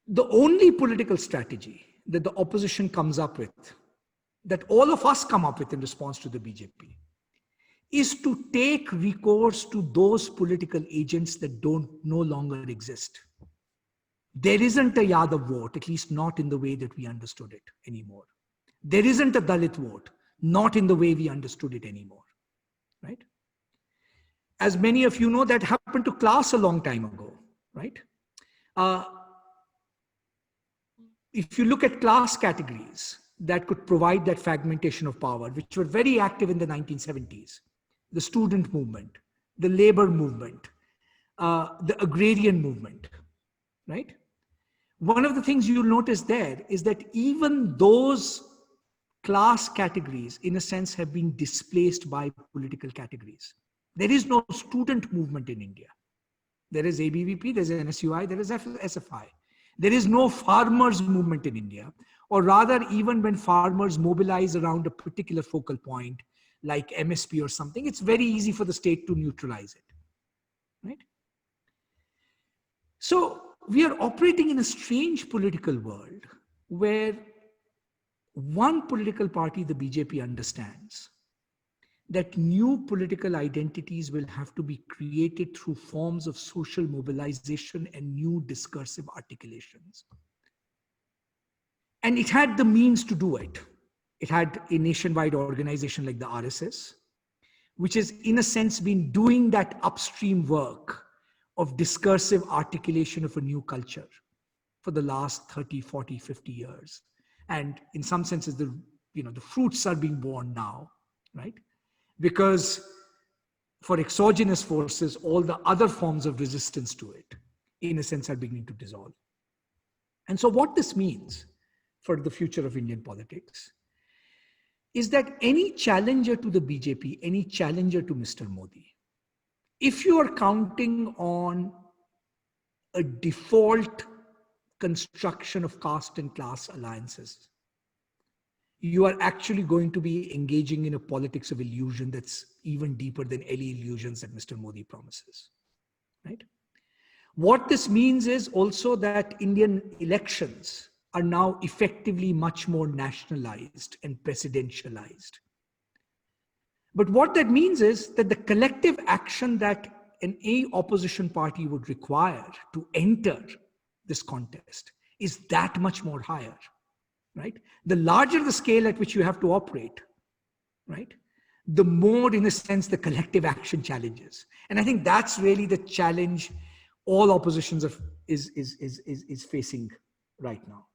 The only political strategy that the opposition comes up with, that all of us come up with in response to the BJP, is to take recourse to those political agents that no longer exist. There isn't a Yadav vote, at least not in the way that we understood it anymore. There isn't a Dalit vote, not in the way we understood it anymore, right? As many of you know, that happened to class a long time ago, right? If you look at class categories that could provide that fragmentation of power, which were very active in the 1970s, the student movement, the labor movement, the agrarian movement, right? One of the things you'll notice there is that even those class categories, in a sense, have been displaced by political categories. There is no student movement in India. There is ABVP, there is NSUI, there is SFI. There is no farmers movement in India, or rather, even when farmers mobilize around a particular focal point, like MSP or something, it's very easy for the state to neutralize it, right? So we are operating in a strange political world where one political party, the BJP, understands that new political identities will have to be created through forms of social mobilization and new discursive articulations. And it had the means to do it. It had a nationwide organization like the RSS, which has, in a sense, been doing that upstream work of discursive articulation of a new culture for the last 30, 40, 50 years. And in some senses, the fruits are being born now, right? Because for exogenous forces, all the other forms of resistance to it, in a sense, are beginning to dissolve. And so what this means for the future of Indian politics is that any challenger to the BJP, any challenger to Mr. Modi, if you are counting on a default construction of caste and class alliances, you are actually going to be engaging in a politics of illusion that's even deeper than any illusions that Mr. Modi promises, right? What this means is also that Indian elections are now effectively much more nationalized and presidentialized. But what that means is that the collective action that an opposition party would require to enter this contest is that much more higher, right? The larger the scale at which you have to operate, right, the more, in a sense, the collective action challenges. And I think that's really the challenge all oppositions is facing right now.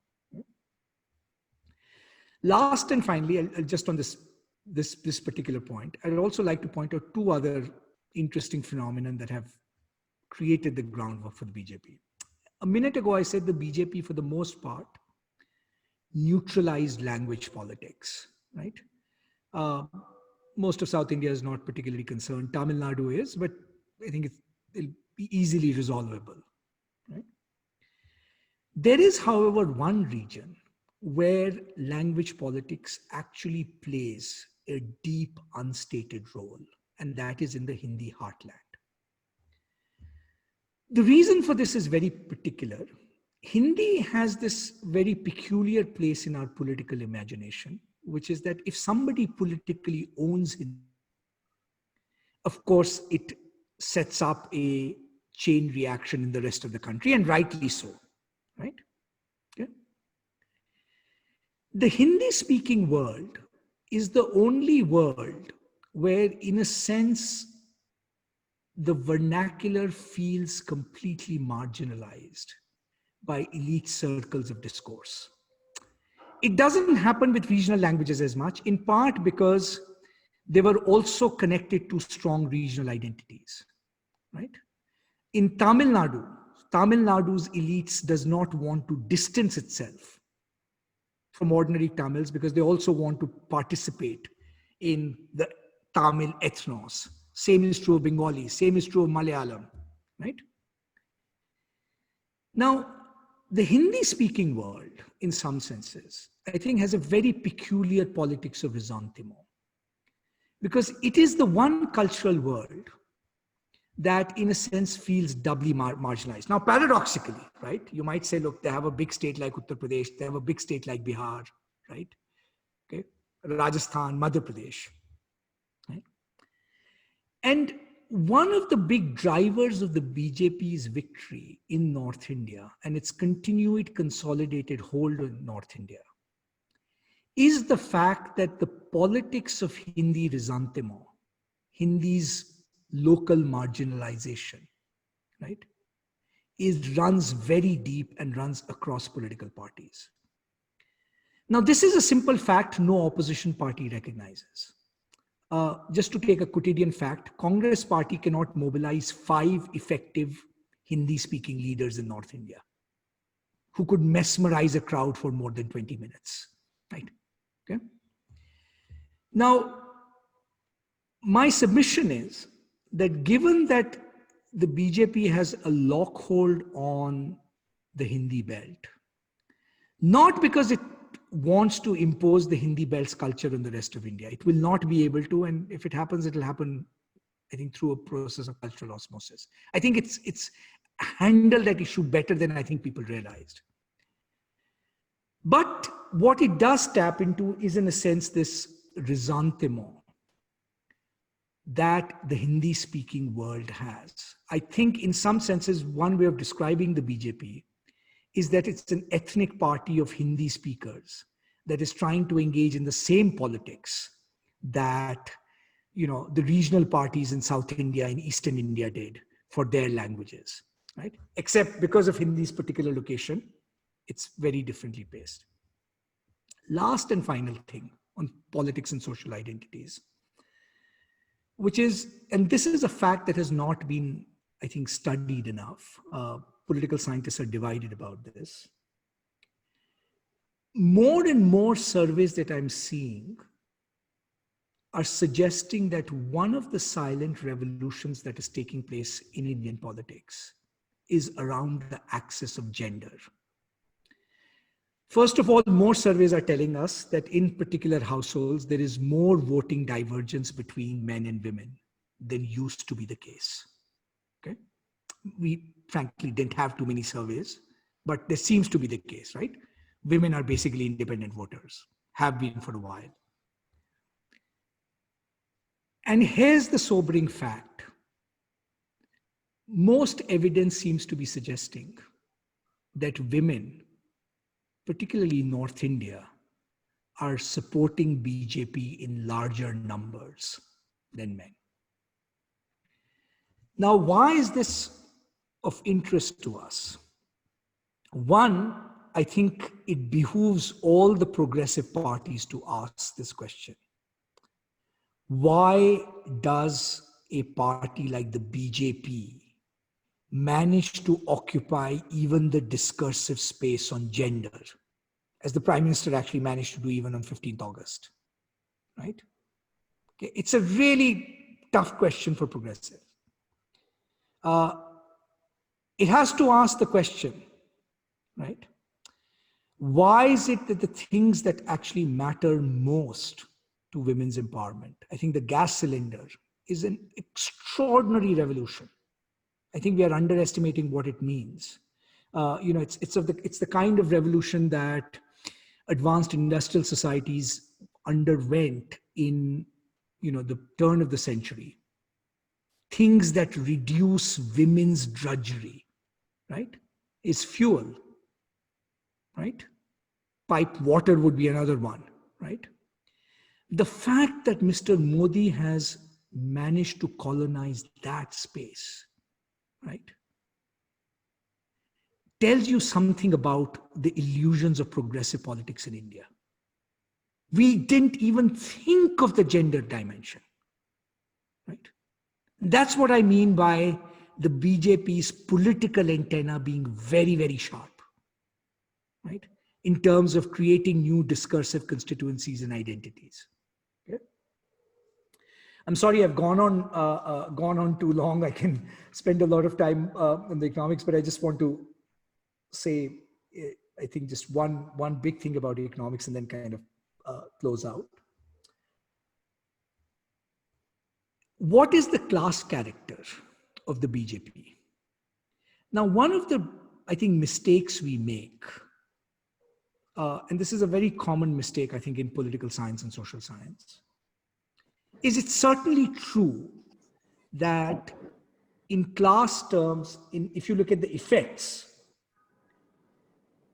Last and finally, I'll just on this particular point, I'd also like to point out two other interesting phenomena that have created the groundwork for the BJP. A minute ago, I said the BJP, for the most part, neutralized language politics, right? Most of South India is not particularly concerned. Tamil Nadu is, but I think it'll be easily resolvable, right? There is, however, one region where language politics actually plays a deep unstated role, and that is in the Hindi heartland. The reason for this is very particular. Hindi has this very peculiar place in our political imagination, which is that if somebody politically owns it, of course, it sets up a chain reaction in the rest of the country, and rightly so, right? Okay. The Hindi-speaking world is the only world where, in a sense, the vernacular feels completely marginalized by elite circles of discourse. It doesn't happen with regional languages as much, in part because they were also connected to strong regional identities, right? In Tamil Nadu's elites does not want to distance itself from ordinary Tamils because they also want to participate in the Tamil ethnos. Same is true of Bengali, same is true of Malayalam, right? Now, the Hindi-speaking world, in some senses, I think has a very peculiar politics of resentiment, because it is the one cultural world that, in a sense, feels doubly marginalized. Now, paradoxically, right, you might say, look, they have a big state like Uttar Pradesh, they have a big state like Bihar, right? Okay, Rajasthan, Madhya Pradesh, right? And one of the big drivers of the BJP's victory in North India and its continued consolidated hold on North India is the fact that the politics of Hindi resentment, Hindi's local marginalization, right, runs very deep and runs across political parties. Now, this is a simple fact no opposition party recognizes. Just to take a quotidian fact, Congress party cannot mobilize 5 effective Hindi-speaking leaders in North India who could mesmerize a crowd for more than 20 minutes, right? Okay. Now, my submission is that given that the BJP has a lockhold on the Hindi belt, not because it wants to impose the Hindi belt's culture on the rest of India. It will not be able to, and if it happens, it'll happen, I think, through a process of cultural osmosis. I think it's handled that issue better than I think people realized. But what it does tap into is, in a sense, this resentment that the Hindi-speaking world has. I think in some senses, one way of describing the BJP is that it's an ethnic party of Hindi speakers that is trying to engage in the same politics that, you know, the regional parties in South India and Eastern India did for their languages, right? Except because of Hindi's particular location, it's very differently paced. Last and final thing on politics and social identities, which is, and this is a fact that has not been, I think, studied enough. Political scientists are divided about this. More and more surveys that I'm seeing are suggesting that one of the silent revolutions that is taking place in Indian politics is around the axis of gender. First of all, more surveys are telling us that in particular households, there is more voting divergence between men and women than used to be the case. Okay? We frankly didn't have too many surveys, but this seems to be the case, right? Women are basically independent voters, have been for a while. And here's the sobering fact. Most evidence seems to be suggesting that women, particularly in North India, are supporting BJP in larger numbers than men. Now, why is this of interest to us? One, I think it behooves all the progressive parties to ask this question. Why does a party like the BJP manage to occupy even the discursive space on gender, as the Prime Minister actually managed to do even on 15th August, right? Okay. It's a really tough question for progressive. It has to ask the question, right? Why is it that the things that actually matter most to women's empowerment, I think the gas cylinder is an extraordinary revolution. I think we are underestimating what it means. It's the kind of revolution that advanced industrial societies underwent in, the turn of the century. Things that reduce women's drudgery, right, is fuel, right? Pipe water would be another one, right? The fact that Mr. Modi has managed to colonize that space, right, tells you something about the illusions of progressive politics in India. We didn't even think of the gender dimension, right? That's what I mean by the BJP's political antenna being very, very sharp, right? In terms of creating new discursive constituencies and identities. Okay? I'm sorry I've gone on too long. I can spend a lot of time on the economics, but I just want to say, I think just one big thing about economics and then kind of close out. What is the class character of the BJP? Now, one of the, I think, mistakes we make, and this is a very common mistake, I think, in political science and social science, is it's certainly true that in class terms, if you look at the effects,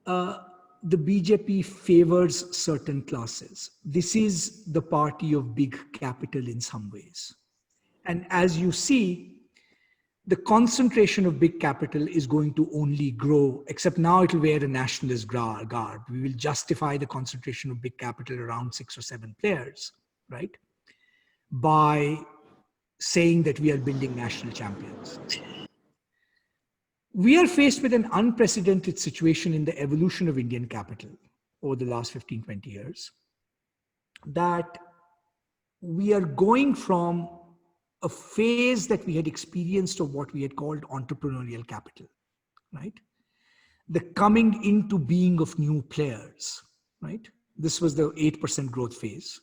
the BJP favors certain classes. This is the party of big capital in some ways. And as you see, the concentration of big capital is going to only grow, except now it will wear a nationalist garb. We will justify the concentration of big capital around 6 or 7 players, right? By saying that we are building national champions. We are faced with an unprecedented situation in the evolution of Indian capital over the last 15, 20 years, that we are going from a phase that we had experienced of what we had called entrepreneurial capital, right? The coming into being of new players, right? This was the 8% growth phase.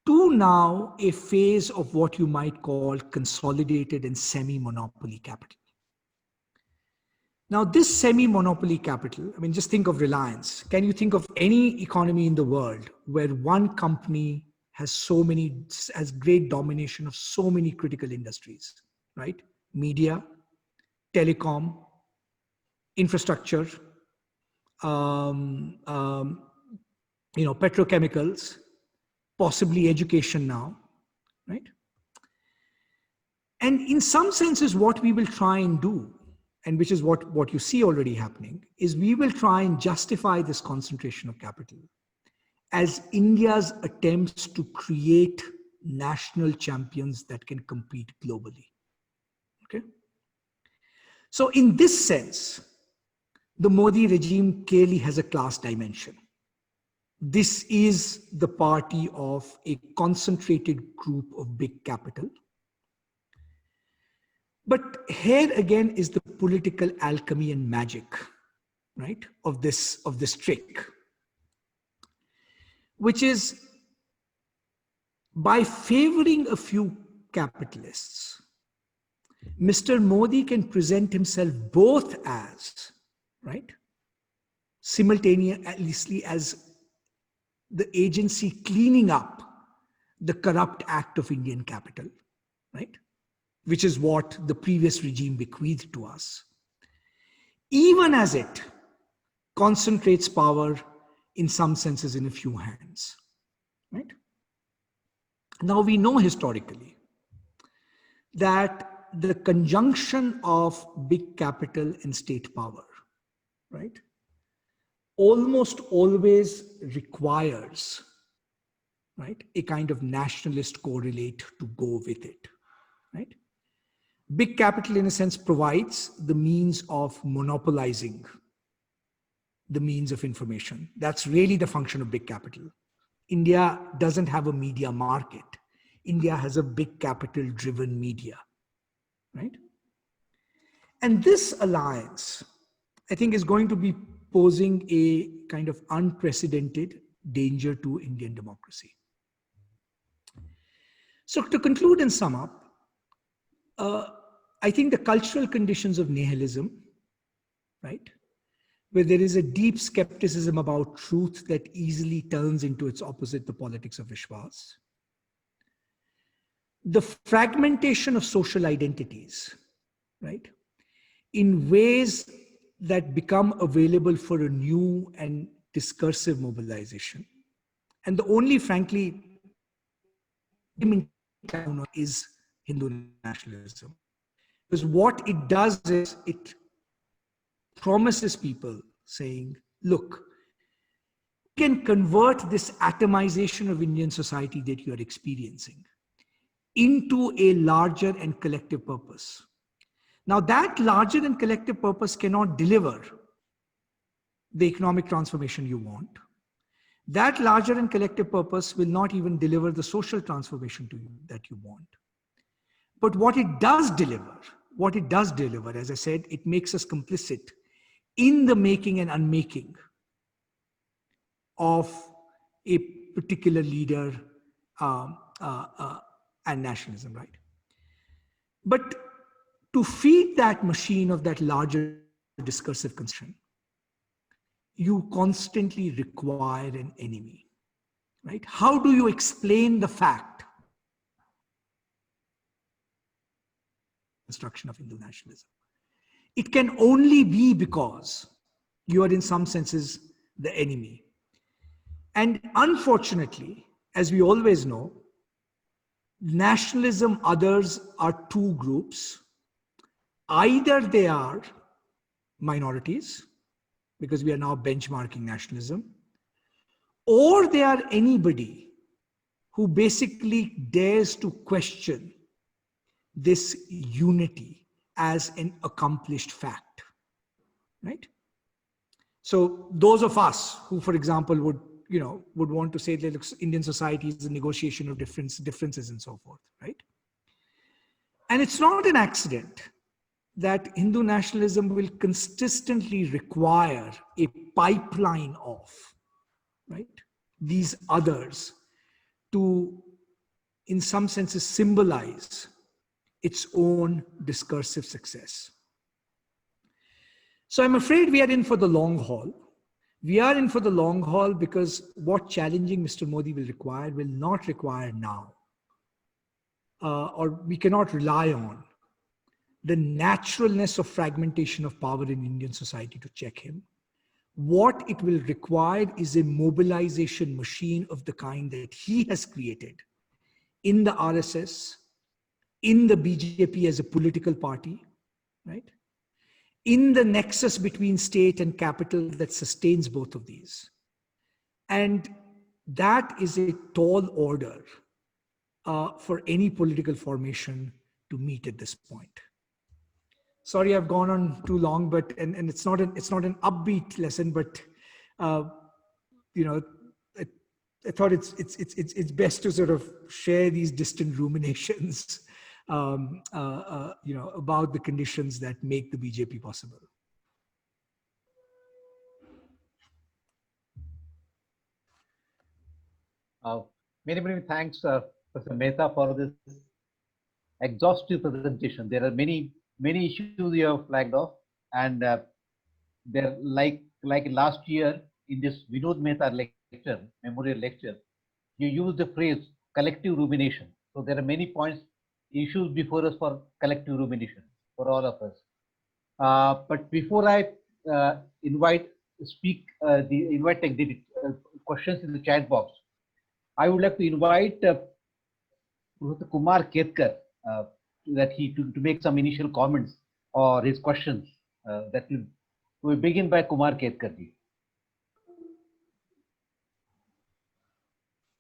To now a phase of what you might call consolidated and semi-monopoly capital. Now, this semi-monopoly capital, I mean, just think of Reliance. Can you think of any economy in the world where one company has great domination of so many critical industries, right? Media, telecom, infrastructure, petrochemicals, possibly education now, right? And in some senses, what we will try and do, and which is what you see already happening, is we will try and justify this concentration of capital as India's attempts to create national champions that can compete globally. Okay? So in this sense, the Modi regime clearly has a class dimension. This is the party of a concentrated group of big capital. But here again is the political alchemy and magic, right, of this trick, which is by favoring a few capitalists, Mr. Modi can present himself both as, right, simultaneously as the agency cleaning up the corrupt act of Indian capital, right, which is what the previous regime bequeathed to us, even as it concentrates power in some senses in a few hands, right? Now we know historically that the conjunction of big capital and state power, right, almost always requires, right, a kind of nationalist correlate to go with it, right? Big capital, in a sense, provides the means of monopolizing the means of information. That's really the function of big capital. India doesn't have a media market. India has a big capital driven media, right? And this alliance, I think, is going to be posing a kind of unprecedented danger to Indian democracy. So to conclude and sum up, I think the cultural conditions of nihilism, right, where there is a deep skepticism about truth that easily turns into its opposite, the politics of Vishwas, the fragmentation of social identities, right, in ways that become available for a new and discursive mobilization. And the only, frankly, is Hindu nationalism. Because what it does is it promises people saying, look, you can convert this atomization of Indian society that you are experiencing into a larger and collective purpose. Now that larger and collective purpose cannot deliver the economic transformation you want. That larger and collective purpose will not even deliver the social transformation to you that you want. But what it does deliver, as I said, it makes us complicit in the making and unmaking of a particular leader and nationalism, right? But to feed that machine of that larger discursive construction, you constantly require an enemy, right? How do you explain the fact construction of Hindu nationalism. It can only be because you are in some senses the enemy. And unfortunately, as we always know, nationalism others are two groups. Either they are minorities, because we are now benchmarking nationalism, or they are anybody who basically dares to question this unity as an accomplished fact, right? So those of us who, for example, would want to say that Indian society is a negotiation of differences and so forth, right? And it's not an accident that Hindu nationalism will consistently require a pipeline of, right, these others to, in some senses, symbolize its own discursive success. So I'm afraid we are in for the long haul. We are in for the long haul because what challenging Mr. Modi will not require now, or we cannot rely on the naturalness of fragmentation of power in Indian society to check him. What it will require is a mobilization machine of the kind that he has created in the RSS, in the BJP as a political party, right? In the nexus between state and capital that sustains both of these. And that is a tall order for any political formation to meet at this point. Sorry, I've gone on too long, but and it's not an upbeat lesson, but you know, I thought it's best to sort of share these distant ruminations, about the conditions that make the BJP possible. Many thanks, Professor Mehta, for this exhaustive presentation. There are many issues you have flagged off, and there, like last year in this Vinod Mehta lecture, memorial lecture, you used the phrase collective rumination. So there are many points, issues before us for collective rumination for all of us. But before I invite take the questions in the chat box, I would like to invite Professor Kumar Ketkar to make some initial comments or his questions. We begin by Kumar Ketkar ji.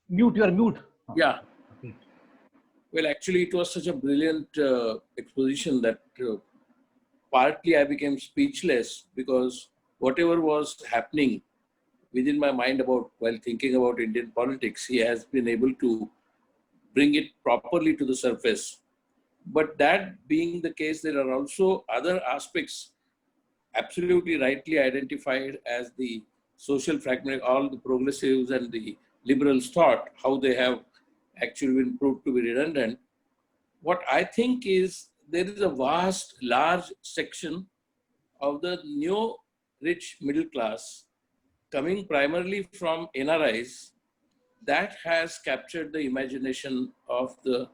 Mute, you are mute. Yeah. Okay. Well, actually, it was such a brilliant exposition that partly I became speechless, because whatever was happening within my mind while thinking about Indian politics, he has been able to bring it properly to the surface. But that being the case, there are also other aspects absolutely rightly identified as the social fragment, all the progressives and the liberals thought, how they have actually been proved to be redundant. What I think is there is a vast, large section of the new rich middle class coming primarily from NRIs that has captured the imagination of the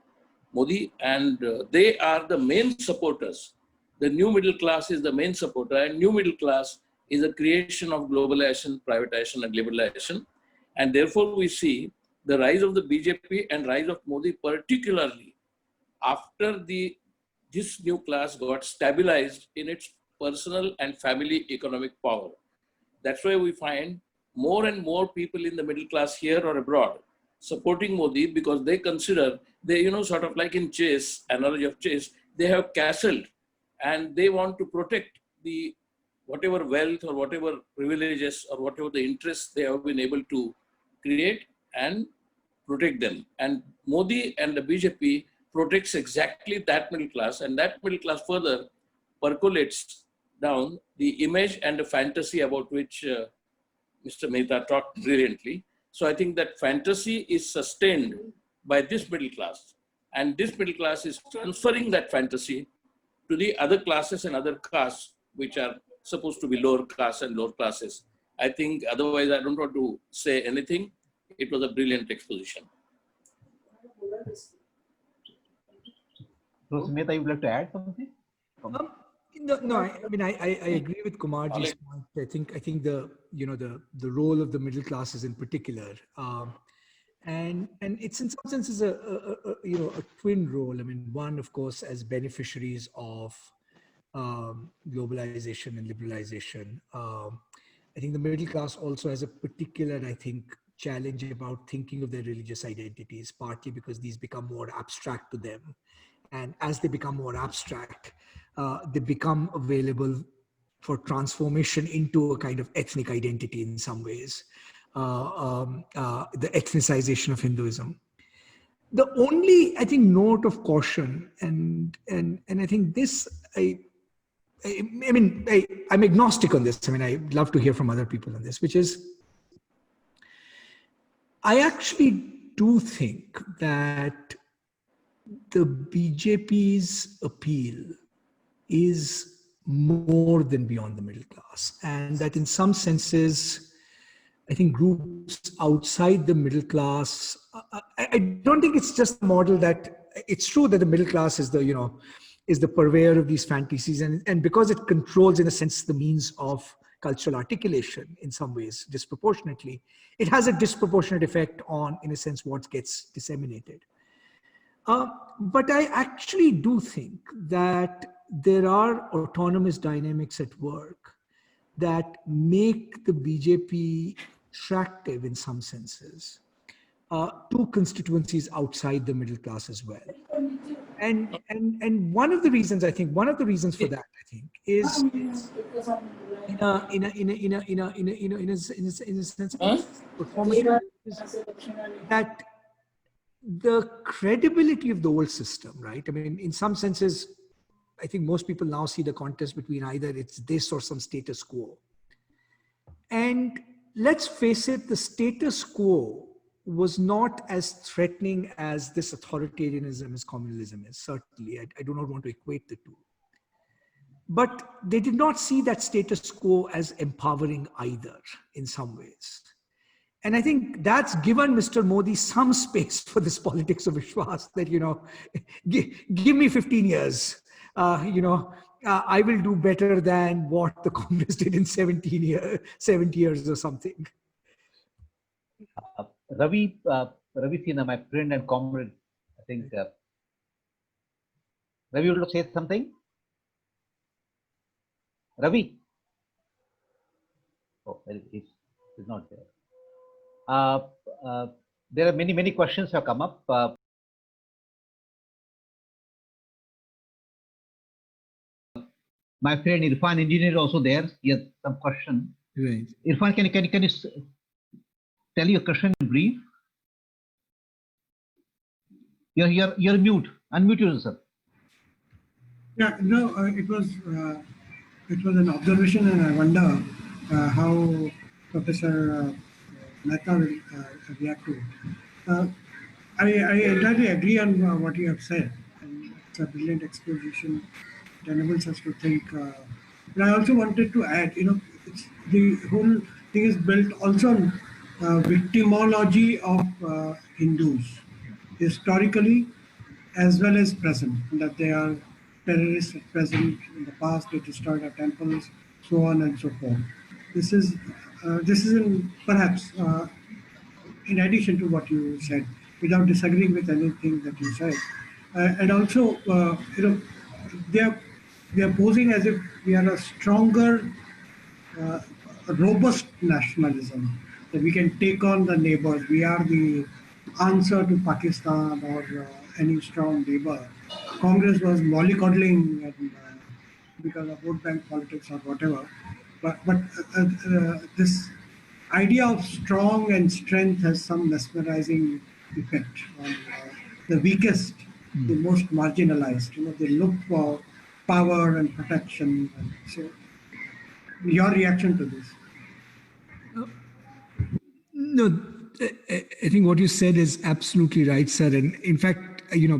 Modi, and they are the main supporters. The new middle class is the main supporter, and new middle class is a creation of globalization, privatization, and liberalization. And therefore, we see the rise of the BJP and rise of Modi, particularly after this new class got stabilized in its personal and family economic power. That's why we find more and more people in the middle class here or abroad supporting Modi, because they consider, sort of like in chess, analogy of chess, they have castled and they want to protect the whatever wealth or whatever privileges or whatever the interests they have been able to create and protect them. And Modi and the BJP protects exactly that middle class, and that middle class further percolates down the image and the fantasy about which Mr. Mehta talked brilliantly. So I think that fantasy is sustained by this middle class, and this middle class is transferring that fantasy to the other classes and other castes, which are supposed to be lower castes and lower classes. I think otherwise I don't want to say anything. It was a brilliant exposition. Professor Mehta, you would like to add something? No, I mean, I agree with Kumarji's point. I think the role of the middle classes in particular, and it's in some senses a twin role. I mean, one, of course, as beneficiaries of globalization and liberalization. I think the middle class also has a particular, I think, challenge about thinking of their religious identities, partly because these become more abstract to them. And as they become more abstract, they become available for transformation into a kind of ethnic identity in some ways, the ethnicization of Hinduism. The only, I think, note of caution, and I think this, I'm agnostic on this. I mean, I'd love to hear from other people on this, which is, I actually do think that the BJP's appeal is more than beyond the middle class, and that in some senses, I think groups outside the middle class, I don't think it's just a model that, it's true that the middle class is the purveyor of these fantasies, and because it controls, in a sense, the means of cultural articulation in some ways disproportionately, it has a disproportionate effect on, in a sense, what gets disseminated. But I actually do think that there are autonomous dynamics at work that make the BJP attractive in some senses to constituencies outside the middle class as well. And one of the reasons for that, I think, is in a sense performative, that the credibility of the old system, right? I mean, in some senses, I think most people now see the contest between either it's this or some status quo. And let's face it, the status quo was not as threatening as this authoritarianism as communalism is, certainly. I do not want to equate the two. But they did not see that status quo as empowering either, in some ways. And I think that's given Mr. Modi some space for this politics of Vishwas, that, give me 15 years, I will do better than what the Congress did in 70 years or something. Ravi Sinha, my friend and comrade, I think, Ravi, would you say something? Ravi? Oh, he's not there. There are many questions have come up. My friend Irfan, engineer, also there. He has some question. Right. Irfan, can you tell your question in brief? You're mute. Unmute yourself. Yeah, no, it was an observation, and I wonder how Professor Mehta will react to it. I entirely agree on what you have said, and it's a brilliant exposition. It enables us to think. But I also wanted to add, the whole thing is built also on victimology of Hindus, historically as well as present, that they are terrorists at present. In the past, they destroyed our temples, so on and so forth. This is perhaps in addition to what you said, without disagreeing with anything that you said, and also they are posing as if we are a stronger, robust nationalism, that we can take on the neighbors. We are the answer to Pakistan or any strong neighbor. Congress was mollycoddling and, because of vote bank politics or whatever. But this idea of strong and strength has some mesmerizing effect on the weakest, the most marginalized. They look for power and protection. And so, your reaction to this? No, I think what you said is absolutely right, sir. And in fact,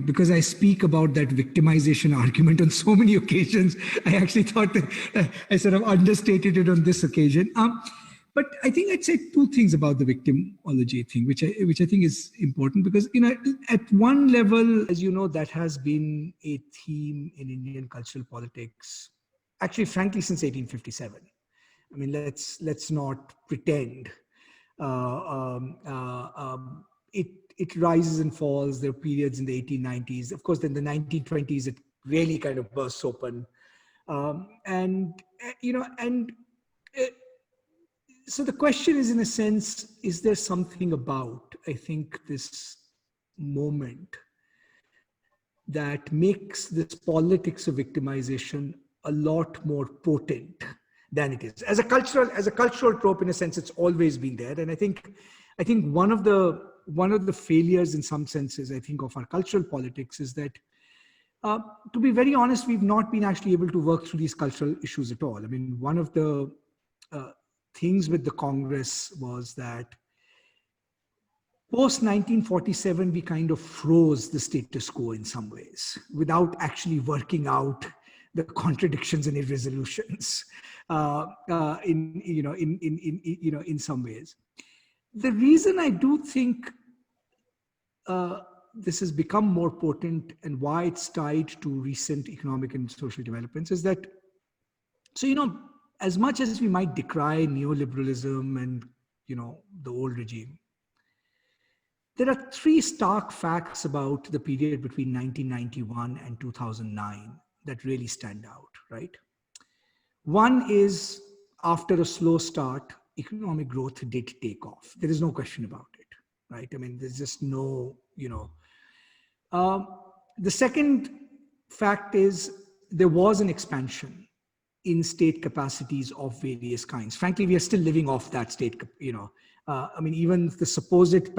because I speak about that victimization argument on so many occasions, I actually thought that I sort of understated it on this occasion. But I think I'd say two things about the victimology thing, which I think is important, because at one level, as you know, that has been a theme in Indian cultural politics, actually, frankly, since 1857. I mean, let's not pretend. It rises and falls. There are periods in the 1890s. Of course, then the 1920s, it really kind of bursts open. So the question is, in a sense, is there something about, I think, this moment that makes this politics of victimization a lot more potent than it is? As a cultural trope, in a sense, it's always been there. And I think one of the failures, in some senses, I think, of our cultural politics is that, to be very honest, we've not been actually able to work through these cultural issues at all. I mean, one of the things with the Congress was that post 1947, we kind of froze the status quo in some ways without actually working out the contradictions and irresolutions in some ways. The reason I do think this has become more potent and why it's tied to recent economic and social developments is that, as much as we might decry neoliberalism and, the old regime, there are three stark facts about the period between 1991 and 2009 that really stand out, right? One is, after a slow start, economic growth did take off. There is no question about it, right? I mean, there's just no, the second fact is there was an expansion in state capacities of various kinds. Frankly, we are still living off that state, even the supposed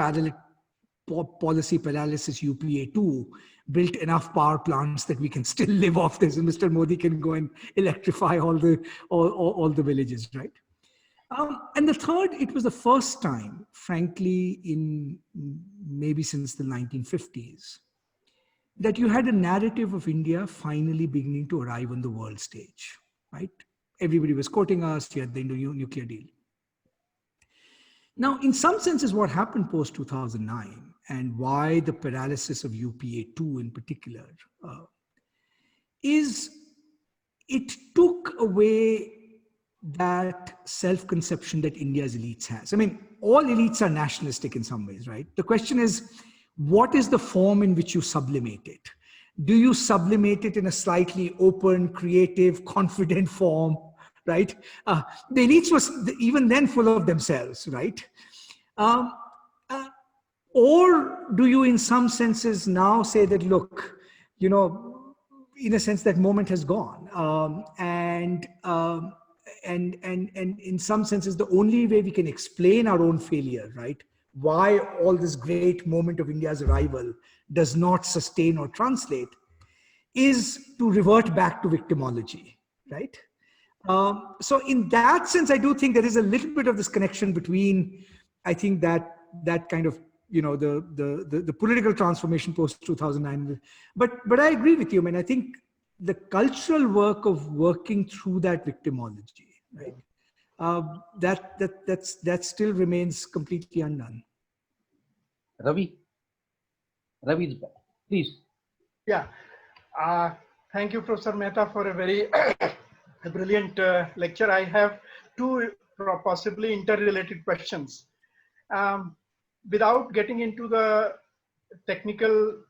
policy paralysis UPA2 built enough power plants that we can still live off this, and Mr. Modi can go and electrify all the villages, right? And the third, it was the first time, frankly, in maybe since the 1950s, that you had a narrative of India finally beginning to arrive on the world stage, right? Everybody was quoting us, you had the Indo-nuclear deal. Now, in some senses, what happened post-2009 and why the paralysis of UPA2 in particular is it took away that self-conception that India's elites has. I mean, all elites are nationalistic in some ways, right? The question is, what is the form in which you sublimate it? Do you sublimate it in a slightly open, creative, confident form, right? The elites was even then full of themselves, right? Or do you, in some senses, now say that, look, in a sense, that moment has gone, and in some senses, the only way we can explain our own failure, right? Why all this great moment of India's arrival does not sustain or translate is to revert back to victimology, right? So in that sense, I do think there is a little bit of this connection between, I think, that kind of, the political transformation post 2009. But I agree with you. I mean, I think the cultural work of working through that victimology, right? That still remains completely undone. Ravi, please. Yeah. Thank you, Professor Mehta, for a very brilliant lecture. I have two possibly interrelated questions. Without getting into the technical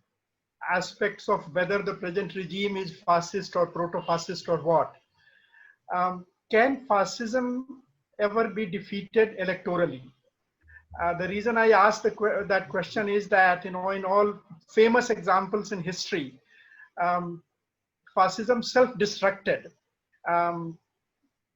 aspects of whether the present regime is fascist or proto-fascist or what, can fascism ever be defeated electorally? The reason I asked that question is that, in all famous examples in history, fascism self-destructed,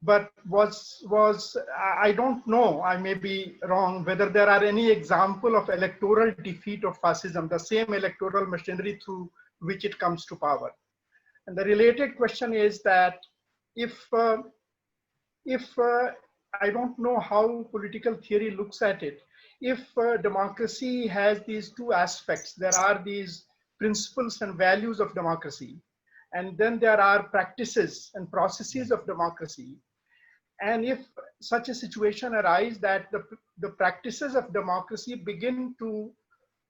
but was I don't know, I may be wrong, whether there are any example of electoral defeat of fascism, the same electoral machinery through which it comes to power. And the related question is that if I don't know how political theory looks at it, if democracy has these two aspects, there are these principles and values of democracy, and then there are practices and processes of democracy. And if such a situation arises that the practices of democracy begin to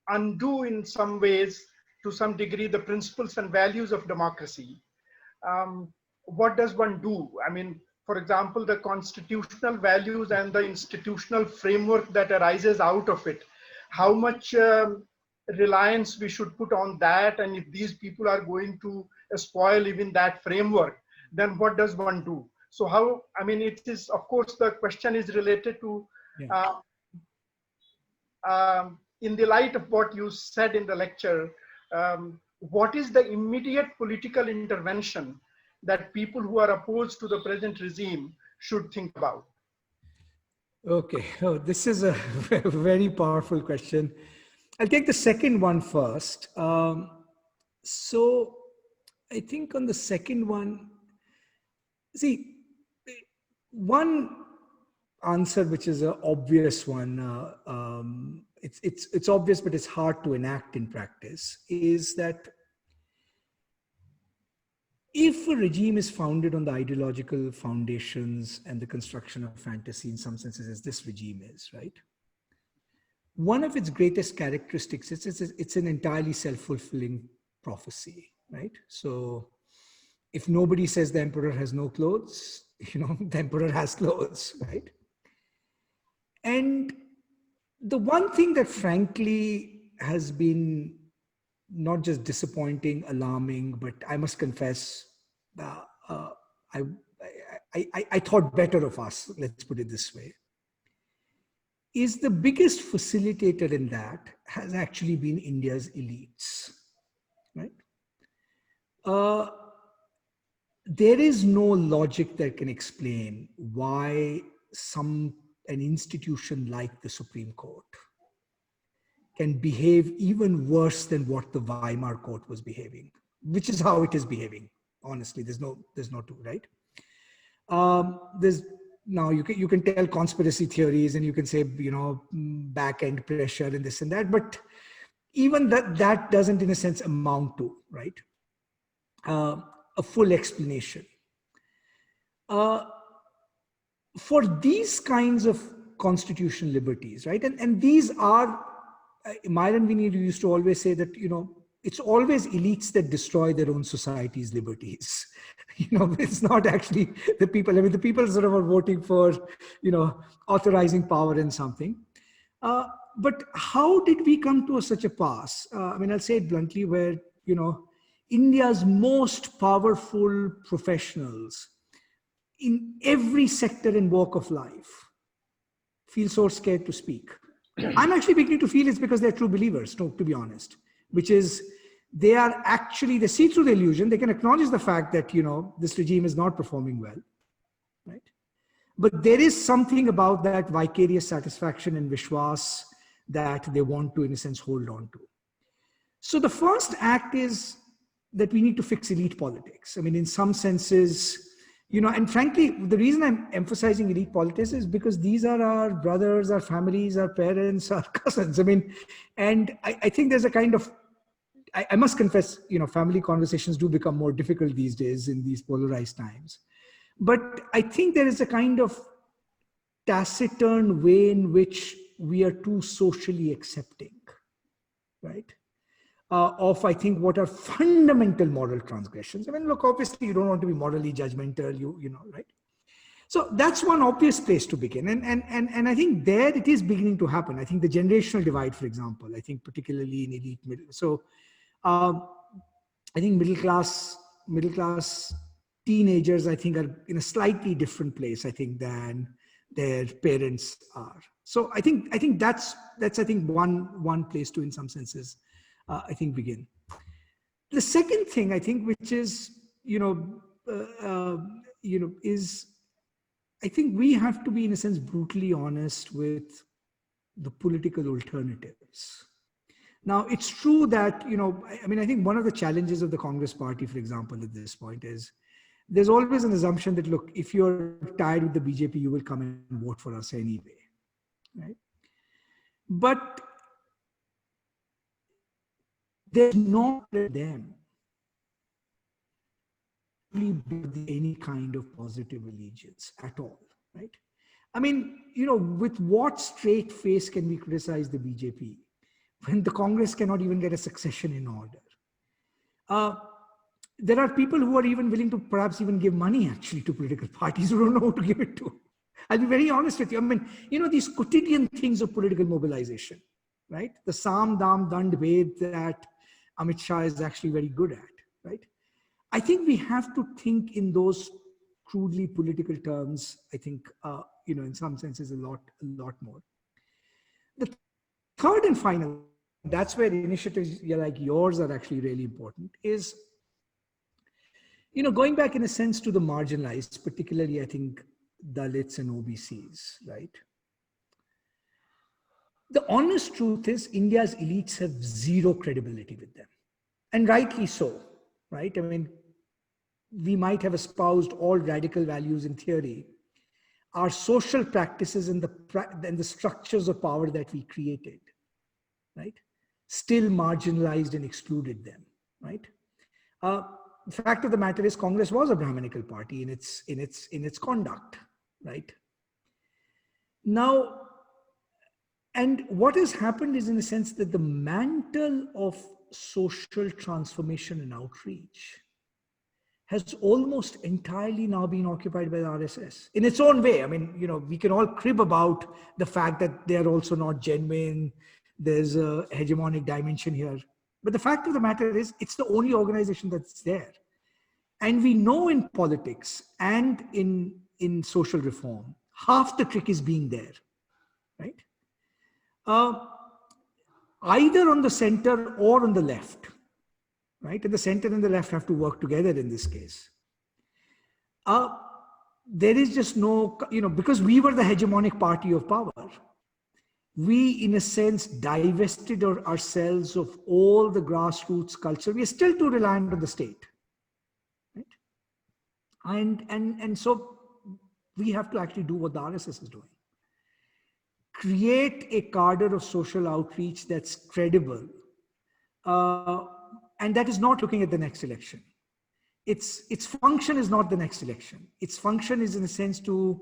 undo in some ways, to some degree, the principles and values of democracy, what does one do? I mean, for example, the constitutional values and the institutional framework that arises out of it, how much reliance we should put on that, and if these people are going to spoil even that framework, then what does one do? So how, I mean, it is, of course, the question is related to, in the light of what you said in the lecture, what is the immediate political intervention that people who are opposed to the present regime should think about? Okay, oh, this is a very powerful question. I'll take the second one first. So I think on the second one, see, one answer, which is an obvious one, it's obvious, but it's hard to enact in practice, is that if a regime is founded on the ideological foundations and the construction of fantasy in some senses, as this regime is, right? One of its greatest characteristics is it's an entirely self-fulfilling prophecy, right? So if nobody says the emperor has no clothes, the emperor has clothes, right? And the one thing that frankly has been not just disappointing, alarming, but I must confess, I thought better of us, let's put it this way, is the biggest facilitator in that has actually been India's elites, right? There is no logic that can explain why an institution like the Supreme Court can behave even worse than what the Weimar Court was behaving, which is how it is behaving. Honestly, there's no two, right? Now you can tell conspiracy theories and you can say, back end pressure and this and that, but even that doesn't in a sense amount to, right? A full explanation. For these kinds of constitutional liberties, right? And these are, Myron Winnie used to always say that, it's always elites that destroy their own society's liberties. It's not actually the people. I mean, the people sort of are voting for, authorizing power in something. But how did we come to such a pass? I mean, I'll say it bluntly, where, India's most powerful professionals in every sector and walk of life feel so scared to speak. I'm actually beginning to feel it's because they're true believers, to be honest, which is they see through the illusion. They can acknowledge the fact that, this regime is not performing well, right? But there is something about that vicarious satisfaction and vishwas that they want to, in a sense, hold on to. So the first act is that we need to fix elite politics. I mean, in some senses, and frankly, the reason I'm emphasizing elite politics is because these are our brothers, our families, our parents, our cousins. I mean, and I think there's a kind of, I must confess, family conversations do become more difficult these days in these polarized times. But I think there is a kind of taciturn way in which we are too socially accepting, right? Of, I think, what are fundamental moral transgressions. I mean, look, obviously you don't want to be morally judgmental, right? So that's one obvious place to begin. And I think there it is beginning to happen. I think the generational divide, for example, I think particularly in elite middle. So I think middle class teenagers, I think, are in a slightly different place, I think, than their parents are. So I think that's I think one place to, in some senses, I think, begin. The second thing, I think, which is, is, I think we have to be, in a sense, brutally honest with the political alternatives. Now, it's true that, I mean, I think one of the challenges of the Congress party, for example, at this point is there's always an assumption that, look, if you're tied with the BJP, you will come and vote for us anyway, right? But there's not them really build any kind of positive allegiance at all, right? I mean, with what straight face can we criticize the BJP when the Congress cannot even get a succession in order? There are people who are even willing to perhaps even give money actually to political parties who don't know who to give it to. I'll be very honest with you. I mean, these quotidian things of political mobilization, right? The Sam, Dam, Dand, Ved that Amit Shah is actually very good at, right? I think we have to think in those crudely political terms, I think, in some senses a lot more. The third and final, that's where initiatives like yours are actually really important, is, going back in a sense to the marginalized, particularly, I think, Dalits and OBCs, right? The honest truth is India's elites have zero credibility with them. And rightly so, right? I mean, we might have espoused all radical values in theory. Our social practices and the structures of power that we created, right, still marginalized and excluded them, right? The fact of the matter is Congress was a Brahminical party in its conduct, right? Now, and what has happened is, in a sense, that the mantle of social transformation and outreach has almost entirely now been occupied by the RSS in its own way. I mean, we can all crib about the fact that they're also not genuine. There's a hegemonic dimension here. But the fact of the matter is, it's the only organization that's there. And we know in politics and in social reform, half the trick is being there, right? Either on the center or on the left, right? And the center and the left have to work together in this case. There is just no, because we were the hegemonic party of power, we, in a sense, divested ourselves of all the grassroots culture. We are still too reliant on the state, right? And so we have to actually do what the RSS is doing. Create a cadre of social outreach that's credible, and that is not looking at the next election. Its function is not the next election. Its function is, in a sense, to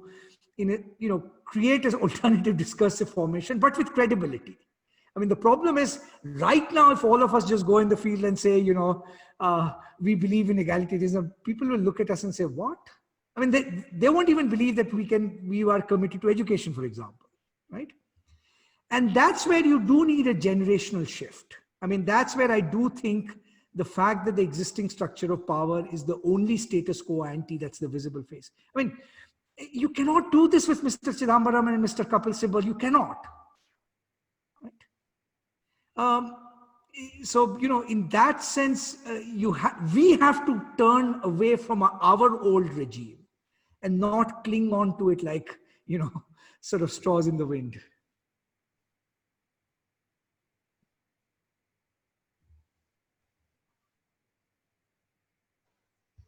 create an alternative discursive formation, but with credibility. I mean, the problem is right now, if all of us just go in the field and say, we believe in egalitarianism, people will look at us and say, what? I mean, they won't even believe that we are committed to education, for example, right? And that's where you do need a generational shift. I mean, that's where I do think the fact that the existing structure of power is the only status quo ante that's the visible face. I mean, you cannot do this with Mr. Chidambaram and Mr. Kapil Sibal. You cannot. Right? So, in that sense, we have to turn away from our old regime and not cling on to it like, sort of straws in the wind.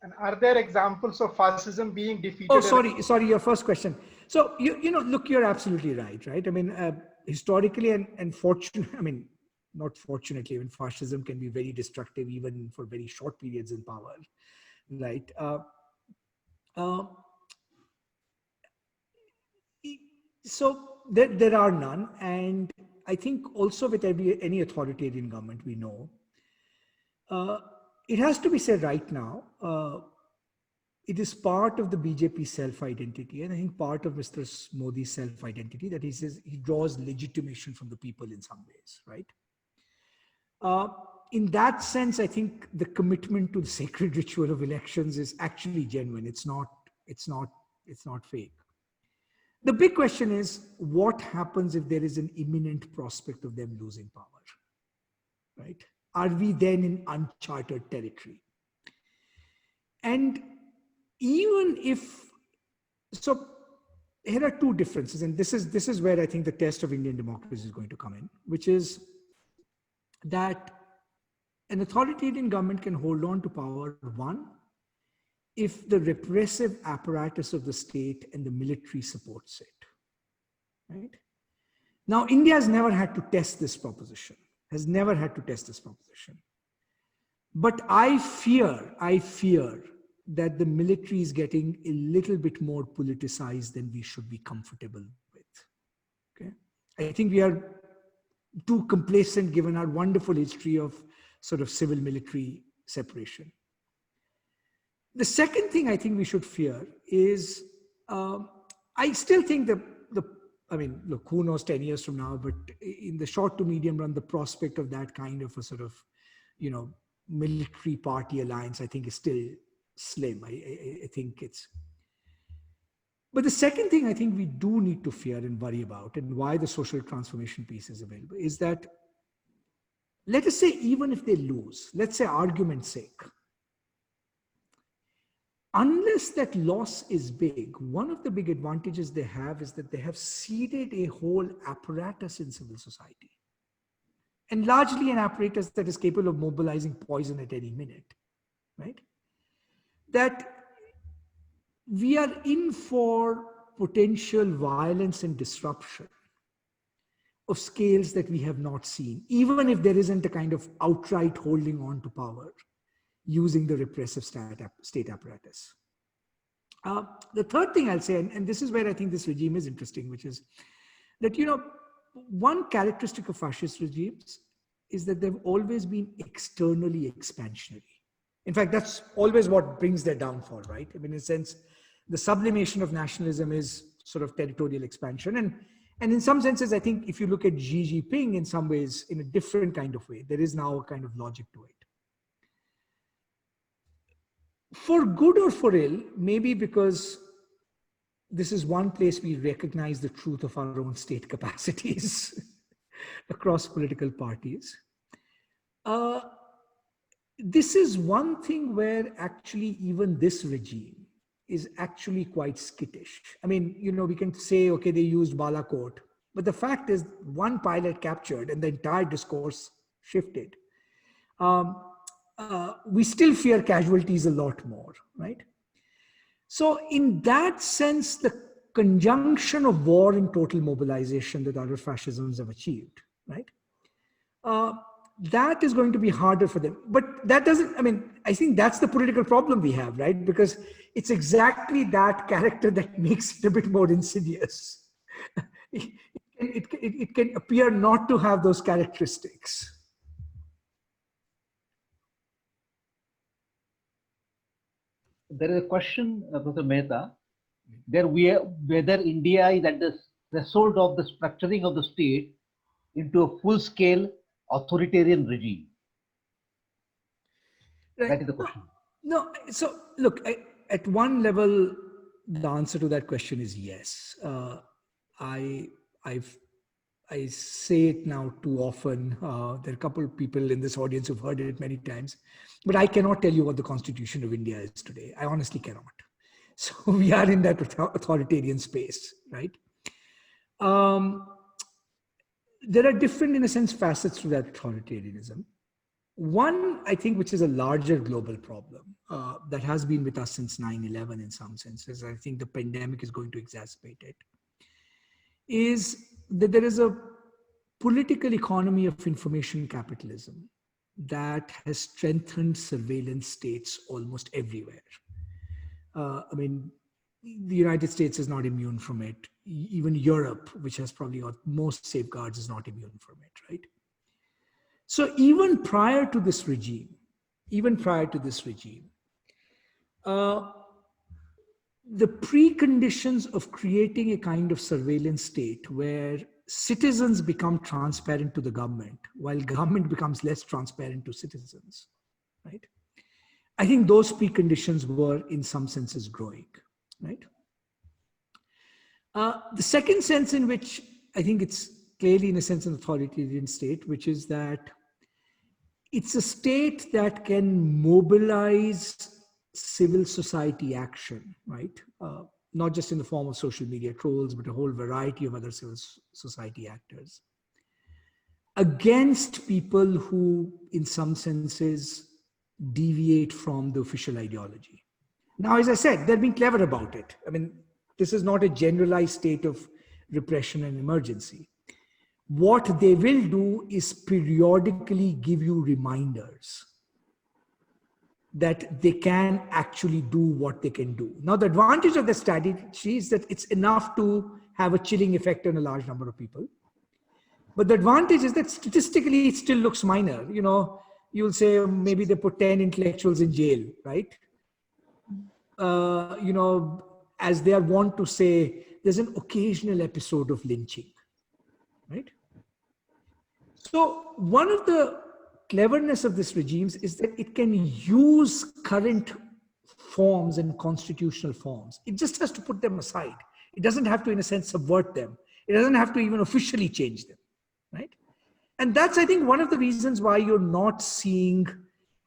And are there examples of fascism being defeated? Oh, sorry, your first question. So, look, you're absolutely right? I mean, historically and fortunately, I mean, not fortunately, even fascism can be very destructive, even for very short periods in power, right? So there are none. And I think also with any authoritarian government, we know, it has to be said right now, it is part of the BJP self-identity, and I think part of Mr. Modi's self-identity, that he says he draws legitimation from the people in some ways, right? In that sense, I think the commitment to the sacred ritual of elections is actually genuine. It's not fake. The big question is, what happens if there is an imminent prospect of them losing power, right? Are we then in uncharted territory? And even if, so here are two differences, and this is where I think the test of Indian democracy is going to come in, which is that an authoritarian government can hold on to power, one, if the repressive apparatus of the state and the military supports it, right? Now, India has never had to test this proposition, But I fear that the military is getting a little bit more politicized than we should be comfortable with. Okay, I think we are too complacent given our wonderful history of sort of civil military separation. The second thing I think we should fear is, I still think I mean, look, who knows 10 years from now, but in the short to medium run, the prospect of that kind of a sort of, you know, military party alliance, I think is still slim. I think it's, but the second thing I think we do need to fear and worry about, and why the social transformation piece is available, is that, let us say, even if they lose, let's say argument's sake, unless that loss is big, one of the big advantages they have is that they have seeded a whole apparatus in civil society. And largely an apparatus that is capable of mobilizing poison at any minute, right? That we are in for potential violence and disruption of scales that we have not seen, even if there isn't a kind of outright holding on to power using the repressive state apparatus. The third thing I'll say, and this is where I think this regime is interesting, which is that, you know, one characteristic of fascist regimes is that they've always been externally expansionary. In fact, that's always what brings their downfall, right? I mean, in a sense, the sublimation of nationalism is sort of territorial expansion. And in some senses, I think if you look at Xi Jinping in some ways, in a different kind of way, there is now a kind of logic to it. For good or for ill, maybe because this is one place we recognize the truth of our own state capacities across political parties. This is one thing where actually even this regime is actually quite skittish. I mean, you know, we can say, okay, they used Balakot, but the fact is one pilot captured and the entire discourse shifted. We still fear casualties a lot more, right? So in that sense, the conjunction of war and total mobilization that other fascisms have achieved, right? That is going to be harder for them. But that doesn't, I mean, I think that's the political problem we have, right? Because it's exactly that character that makes it a bit more insidious. It can appear not to have those characteristics. There is a question, Professor Mehta, whether India is at the threshold of the structuring of the state into a full-scale authoritarian regime. Right. That is the question. No, so look, at one level, the answer to that question is yes. I say it now too often. There are a couple of people in this audience who've heard it many times, but I cannot tell you what the Constitution of India is today. I honestly cannot. So we are in that authoritarian space, right? There are different, in a sense, facets to that authoritarianism. One, I think, which is a larger global problem that has been with us since 9/11 in some senses, I think the pandemic is going to exacerbate it, is that there is a political economy of information capitalism that has strengthened surveillance states almost everywhere. I mean, the United States is not immune from it. Even Europe, which has probably got most safeguards, is not immune from it, right? So even prior to this regime, the preconditions of creating a kind of surveillance state where citizens become transparent to the government while government becomes less transparent to citizens, right? I think those preconditions were in some senses growing, right? The second sense in which I think it's clearly in a sense an authoritarian state, which is that it's a state that can mobilize civil society action, right? Not just in the form of social media trolls, but a whole variety of other civil society actors against people who, in some senses, deviate from the official ideology. Now, as I said, they're being clever about it. I mean, this is not a generalized state of repression and emergency. What they will do is periodically give you reminders that they can actually do what they can do. Now, the advantage of the strategy is that it's enough to have a chilling effect on a large number of people. But the advantage is that statistically, it still looks minor. You know, you'll say maybe they put 10 intellectuals in jail, right? You know, as they are wont to say, there's an occasional episode of lynching, right? So one of the cleverness of this regimes is that it can use current forms and constitutional forms. It just has to put them aside. It doesn't have to, in a sense, subvert them. It doesn't have to even officially change them, right? And that's, I think, one of the reasons why you're not seeing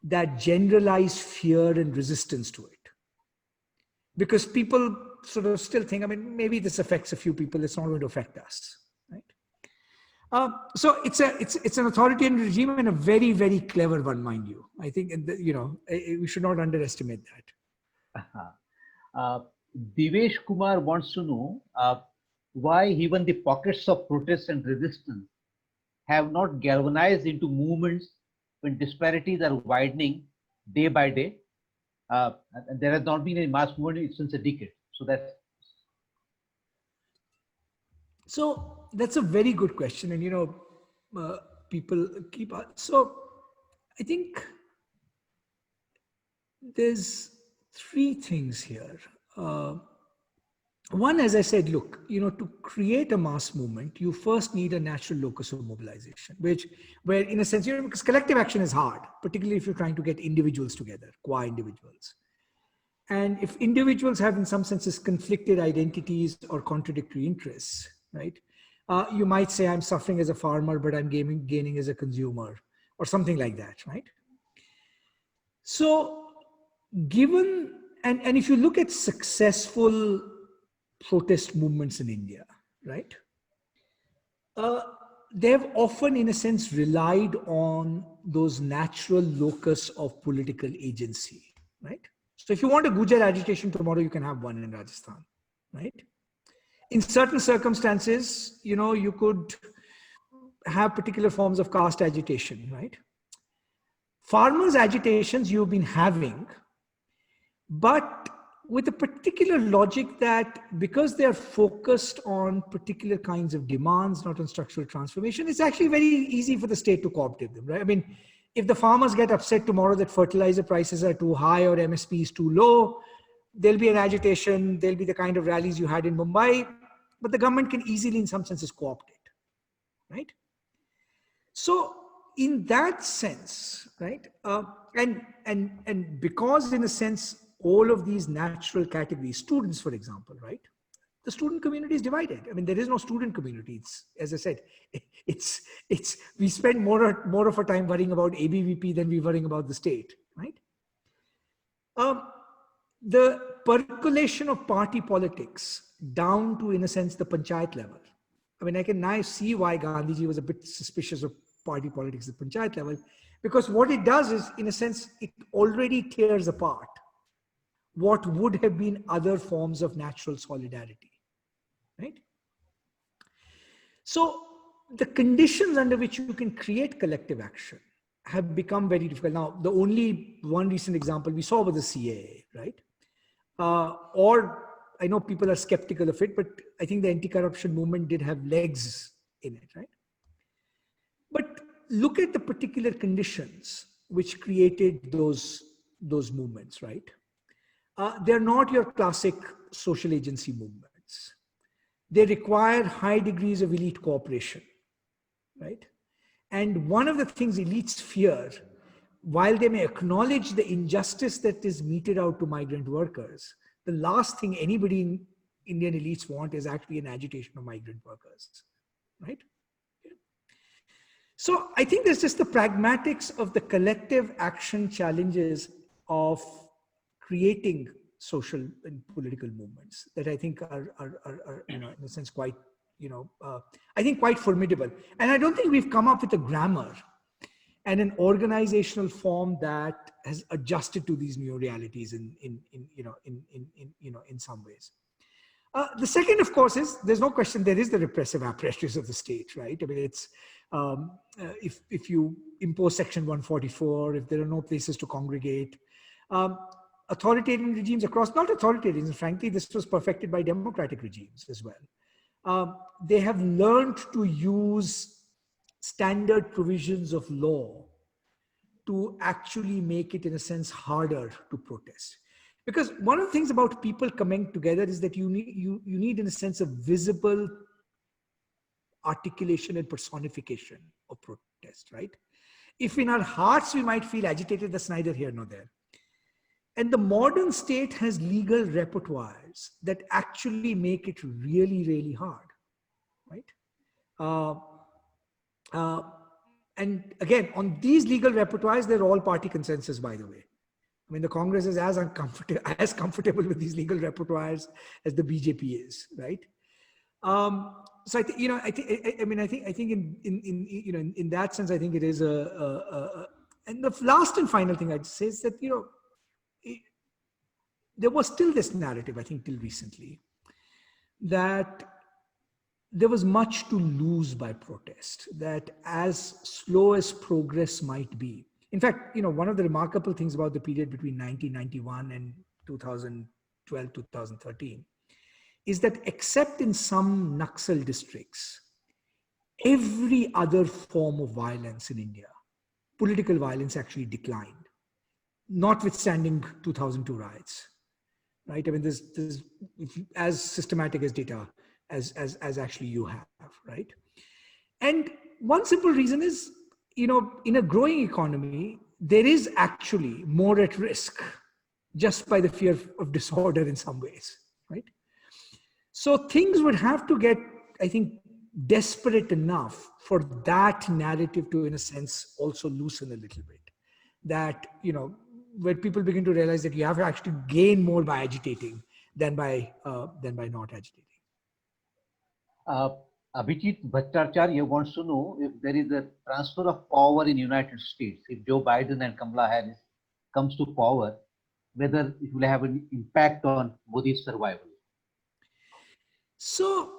that generalized fear and resistance to it. Because people sort of still think, I mean, maybe this affects a few people, it's not going to affect us, right? So it's an authoritarian regime, and a very, very clever one, mind you. I think, you know, we should not underestimate that. Divesh Kumar wants to know why even the pockets of protest and resistance have not galvanized into movements when disparities are widening day by day. And there has not been any mass movement since a decade. So that's a very good question. And, you know, people keep, so I think there's three things here. One, as I said, look, you know, to create a mass movement, you first need a natural locus of mobilization, where in a sense, you know, because collective action is hard, particularly if you're trying to get individuals together, qua individuals. And if individuals have in some senses conflicted identities or contradictory interests, right? You might say, I'm suffering as a farmer, but I'm gaining as a consumer, or something like that, right? So given, and if you look at successful protest movements in India, right? They've often, in a sense, relied on those natural locus of political agency, right? So if you want a Gujar agitation tomorrow, you can have one in Rajasthan, right? In certain circumstances, you know, you could have particular forms of caste agitation, right? Farmers' agitations you've been having, but with a particular logic that because they're focused on particular kinds of demands, not on structural transformation, it's actually very easy for the state to co-opt them, right? I mean, if the farmers get upset tomorrow that fertilizer prices are too high or MSP is too low, there'll be an agitation, there'll be the kind of rallies you had in Mumbai, but the government can easily, in some senses, co-opt it, right? So in that sense, right, and because in a sense, all of these natural categories, students, for example, right? The student community is divided. I mean, there is no student community. It's, as I said, we spend more of our time worrying about ABVP than we worrying about the state, right? The percolation of party politics down to, in a sense, the panchayat level. I mean, I can now see why Gandhiji was a bit suspicious of party politics at panchayat level, because what it does is, in a sense, it already tears apart what would have been other forms of natural solidarity, right? So the conditions under which you can create collective action have become very difficult. Now, the only one recent example we saw was the CAA, right? Or I know people are skeptical of it, but I think the anti-corruption movement did have legs in it, right? But look at the particular conditions which created those movements, right? They're not your classic social agency movements. They require high degrees of elite cooperation, right? And one of the things elites fear, while they may acknowledge the injustice that is meted out to migrant workers, the last thing anybody in Indian elites want is actually an agitation of migrant workers, right? So I think there's just the pragmatics of the collective action challenges of creating social and political movements that I think are you know, in a sense quite, you know, I think quite formidable. And I don't think we've come up with a grammar and an organizational form that has adjusted to these new realities in some ways. The second, of course, is there's no question there is the repressive apparatus of the state, right? I mean, it's if you impose Section 144, if there are no places to congregate, Authoritarian regimes across, not authoritarians, frankly, this was perfected by democratic regimes as well. They have learned to use standard provisions of law to actually make it, in a sense, harder to protest. Because one of the things about people coming together is that you need, in a sense, a visible articulation and personification of protest, right? If in our hearts we might feel agitated, that's neither here nor there. And the modern state has legal repertoires that actually make it really, really hard, right? And again, on these legal repertoires, they're all party consensus, by the way. I mean, the Congress is as comfortable with these legal repertoires as the BJP is, right? So I think, I think in that sense, I think it is and the last and final thing I'd say is that, there was still this narrative, I think, till recently, that there was much to lose by protest, that as slow as progress might be. In fact, one of the remarkable things about the period between 1991 and 2012, 2013, is that except in some Naxal districts, every other form of violence in India, political violence, actually declined, notwithstanding 2002 riots, right? I mean, there's as systematic as data as actually you have, right? And one simple reason is, in a growing economy, there is actually more at risk just by the fear of disorder in some ways, right? So things would have to get, I think, desperate enough for that narrative to, in a sense, also loosen a little bit. That, where people begin to realize that you have to actually gain more by agitating than by not agitating. Abhijit Bhattacharya wants to know if there is a transfer of power in United States. If Joe Biden and Kamala Harris comes to power, whether it will have an impact on Modi's survival. So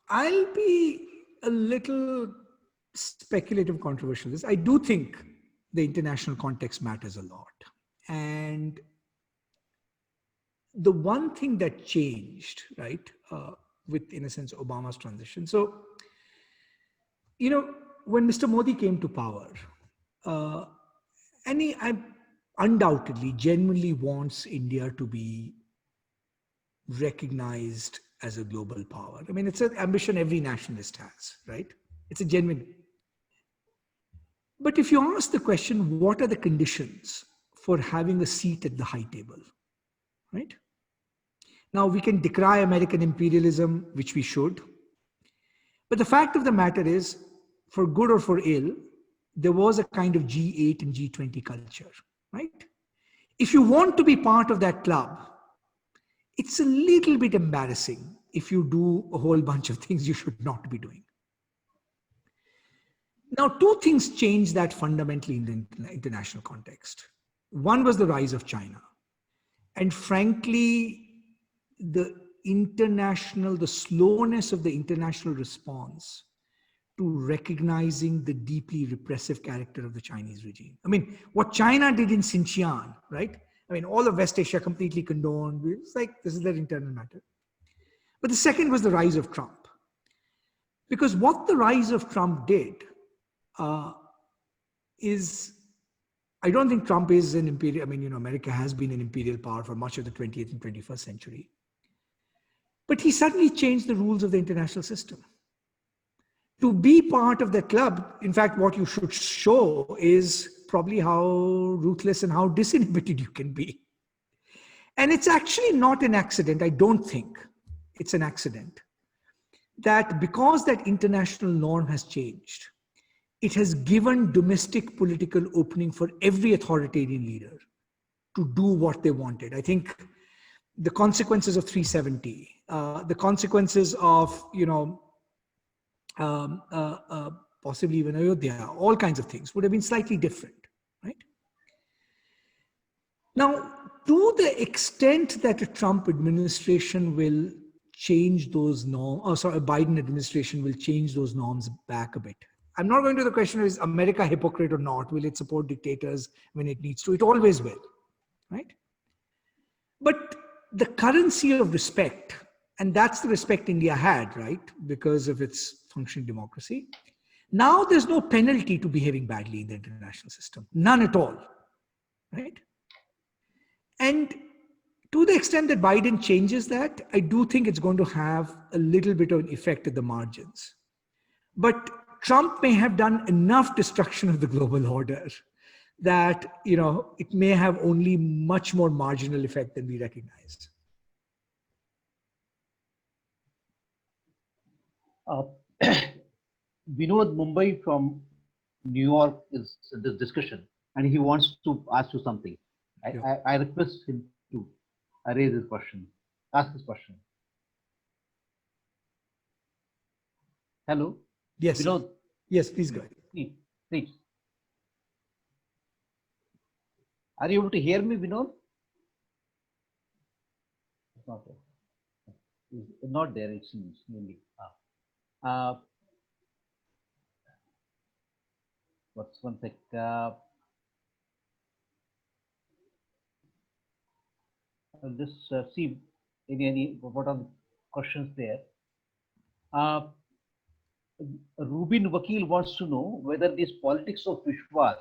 I'll be a little speculative, controversial. I do think the international context matters a lot. And the one thing that changed, right, with, in a sense, Obama's transition. So, when Mr. Modi came to power, and he undoubtedly, genuinely wants India to be recognized as a global power. I mean, it's an ambition every nationalist has, right? It's a genuine. But if you ask the question, what are the conditions for having a seat at the high table, right? Now, we can decry American imperialism, which we should. But the fact of the matter is, for good or for ill, there was a kind of G8 and G20 culture, right? If you want to be part of that club, it's a little bit embarrassing if you do a whole bunch of things you should not be doing. Now, two things changed that fundamentally in the international context. One was the rise of China. And frankly, the slowness of the international response to recognizing the deeply repressive character of the Chinese regime. I mean, what China did in Xinjiang, right? I mean, all of West Asia completely condoned. It's like, this is their internal matter. But the second was the rise of Trump. Because what the rise of Trump did is, I don't think Trump is an imperial, I mean, America has been an imperial power for much of the 20th and 21st century. But he suddenly changed the rules of the international system. To be part of the club, in fact, what you should show is probably how ruthless and how disinhibited you can be. And it's actually not an accident, I don't think it's an accident, that because that international norm has changed, it has given domestic political opening for every authoritarian leader to do what they wanted. I think the consequences of 370, the consequences of, possibly even Ayodhya, all kinds of things would have been slightly different, right? Now, to the extent that a Trump administration will change those norms, a Biden administration will change those norms back a bit. I'm not going to the question of is America hypocrite or not? Will it support dictators when it needs to? It always will, right? But the currency of respect, and that's the respect India had, right? Because of its functioning democracy. Now there's no penalty to behaving badly in the international system. None at all, right? And to the extent that Biden changes that, I do think it's going to have a little bit of an effect at the margins. But Trump may have done enough destruction of the global order that, you know, it may have only much more marginal effect than we recognize. Vinod Mumbai from New York is in this discussion, and he wants to ask you something. I request him to raise his question, ask his question. Hello? Yes. Vinod? Yes, please go ahead. Please. Are you able to hear me, Vinod? It's not there. It's not there, it seems. What's one sec? I'll just see any what are the questions there. Rubin Vakil wants to know whether this politics of Vishwas